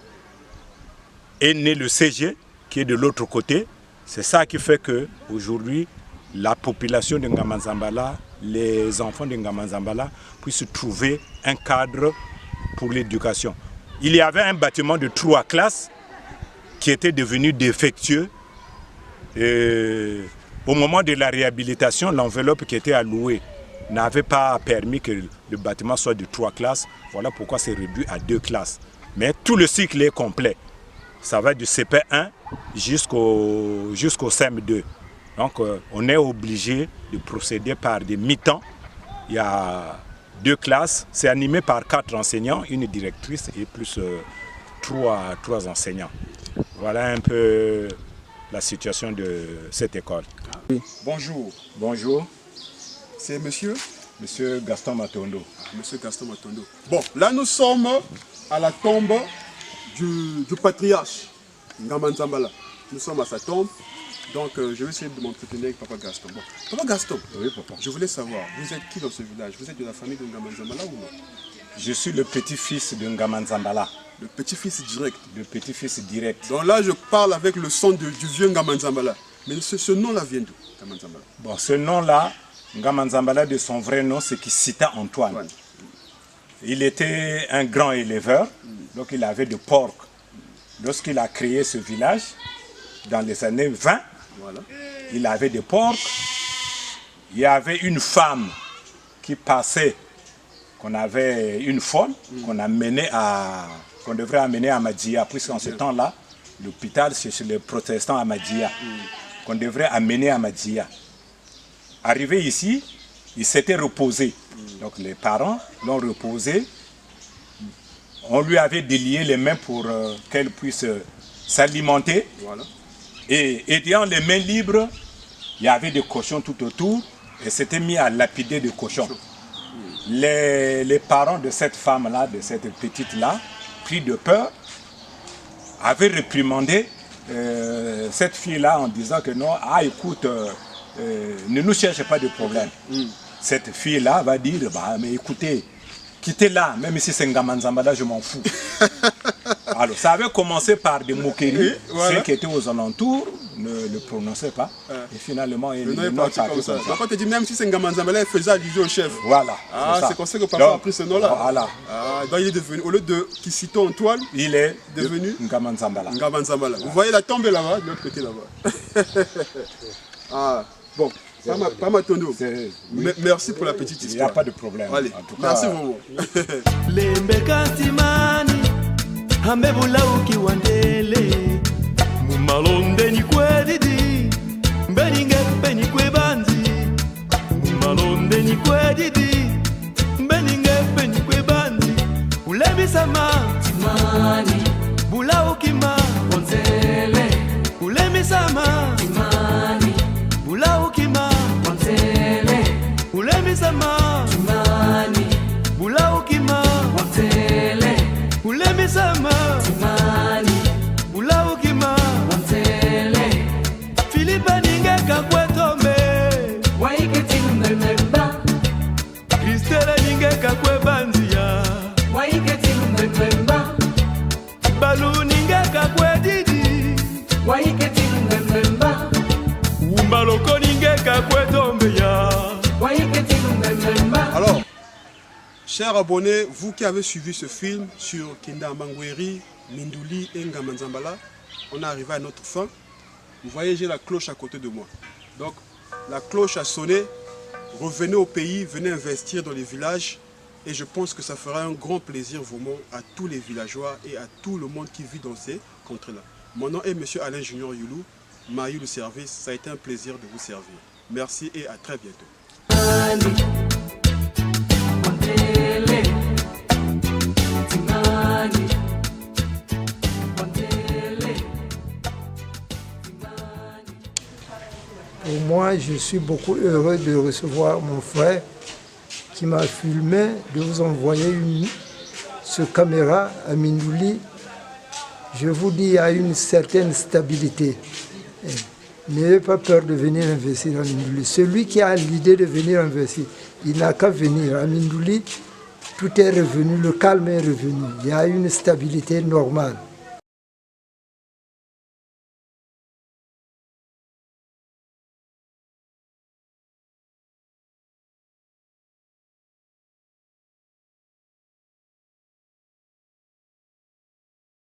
est né le CG, qui est de l'autre côté. C'est ça qui fait qu'aujourd'hui, la population de Ngamanzambala, les enfants de Ngamanzambala puissent trouver un cadre pour l'éducation. Il y avait un bâtiment de 3 classes qui était devenu défectueux. Et au moment de la réhabilitation, l'enveloppe qui était allouée n'avait pas permis que le bâtiment soit de 3 classes. Voilà pourquoi c'est réduit à 2 classes. Mais tout le cycle est complet. Ça va du CP1 jusqu'au CM2. Donc on est obligé de procéder par des mi-temps. Il y a 2 classes. C'est animé par 4 enseignants, une directrice et plus 3 enseignants. Voilà un peu la situation de cette école. Bonjour. Bonjour. C'est monsieur Monsieur Gaston Matondo. Monsieur Gaston Matondo. Bon, là nous sommes à la tombe du patriarche Ngaman Zambala. Nous sommes à sa tombe. Donc je vais essayer de m'entretenir avec Papa Gaston. Bon, Papa Gaston, oui, papa. Je voulais savoir, vous êtes qui dans ce village? Vous êtes de la famille de Ngaman Zambala ou non? Je suis le petit-fils de Ngaman Zambala. Le petit-fils direct? Le petit-fils direct. Donc là je parle avec le son du vieux Ngaman Zambala. Mais ce nom-là vient d'où, Ngaman Zambala? Bon, ce nom-là, Ngaman Zambala, de son vrai nom, c'est Kisita Antoine. Il était un grand éleveur, donc il avait de porcs. Lorsqu'il a créé ce village, dans les années 20, voilà, il avait des porcs. Il y avait une femme qui passait, qu'on avait une folle, qu'on devrait amener à Madia, puisqu'en ce temps-là, l'hôpital, c'est chez les protestants à Madia, qu'on devrait amener à Madia. Arrivé ici, il s'était reposé. Donc les parents l'ont reposé. On lui avait délié les mains pour qu'elle puisse s'alimenter. Voilà. Et ayant les mains libres, il y avait des cochons tout autour et s'était mis à lapider des cochons. Les parents de cette femme-là, de cette petite-là, pris de peur, avaient réprimandé cette fille-là en disant que non, écoute, ne nous cherchez pas de problème. Cette fille-là va dire, mais écoutez, quittez-la, même si c'est Ngaman Zambala, je m'en fous. Alors, ça avait commencé par des moqueries. Voilà. Ceux qui étaient aux alentours ne le prononçaient pas. Et finalement, le nom est parti comme ça. Donc, on te dit, même si c'est Ngaman Zambala, il faisait allusion au chef. Voilà. C'est comme ça que papa a pris ce nom-là. Voilà. Donc, il est devenu, au lieu de Kisito Antoine, il est devenu Ngaman Zambala. Ngaman Zambala. Vous voyez la tombe là-bas, de l'autre côté là-bas. Bon. Pas Matondo. Oui. Merci pour la petite histoire. Il n'y a pas de problème. Allez, en tout cas, merci beaucoup. Ambebulauki wandele mumalonde ni kwedidi mbeninge peni kwebanzi mumalonde ni kwedidi mbeninge peni kwebanzi ulebisama timani bulauki ma wonzele ulemisama timani bulauki ma wonzele ulemisama timani bulauki ma wonzele ulemisama timani ulaukima wantele Filipa ningeka kwetombe waiketi mmemba Kristela ningeka kwebanzia waiketi mmemba Balu ningeka kwedidi waiketi mmemba Umbaloko ningeka kwetombe ya waiketi mmemba. Alors, chers abonnés, vous qui avez suivi ce film sur Kinda Mangweri, Minduli et Ngaman Zambala, on est arrivé à notre fin. Vous voyez, j'ai la cloche à côté de moi. Donc, la cloche a sonné. Revenez au pays, venez investir dans les villages. Et je pense que ça fera un grand plaisir vraiment à tous les villageois et à tout le monde qui vit dans ces contrées-là. Mon nom est M. Alain Junior Youlou, Maïou le service. Ça a été un plaisir de vous servir. Merci et à très bientôt. Pour moi, je suis beaucoup heureux de recevoir mon frère qui m'a filmé, de vous envoyer ce caméra à Mindouli. Je vous dis, il y a une certaine stabilité. N'ayez pas peur de venir investir à Mindouli. Celui qui a l'idée de venir investir, il n'a qu'à venir à Mindouli. Tout est revenu, le calme est revenu. Il y a une stabilité normale.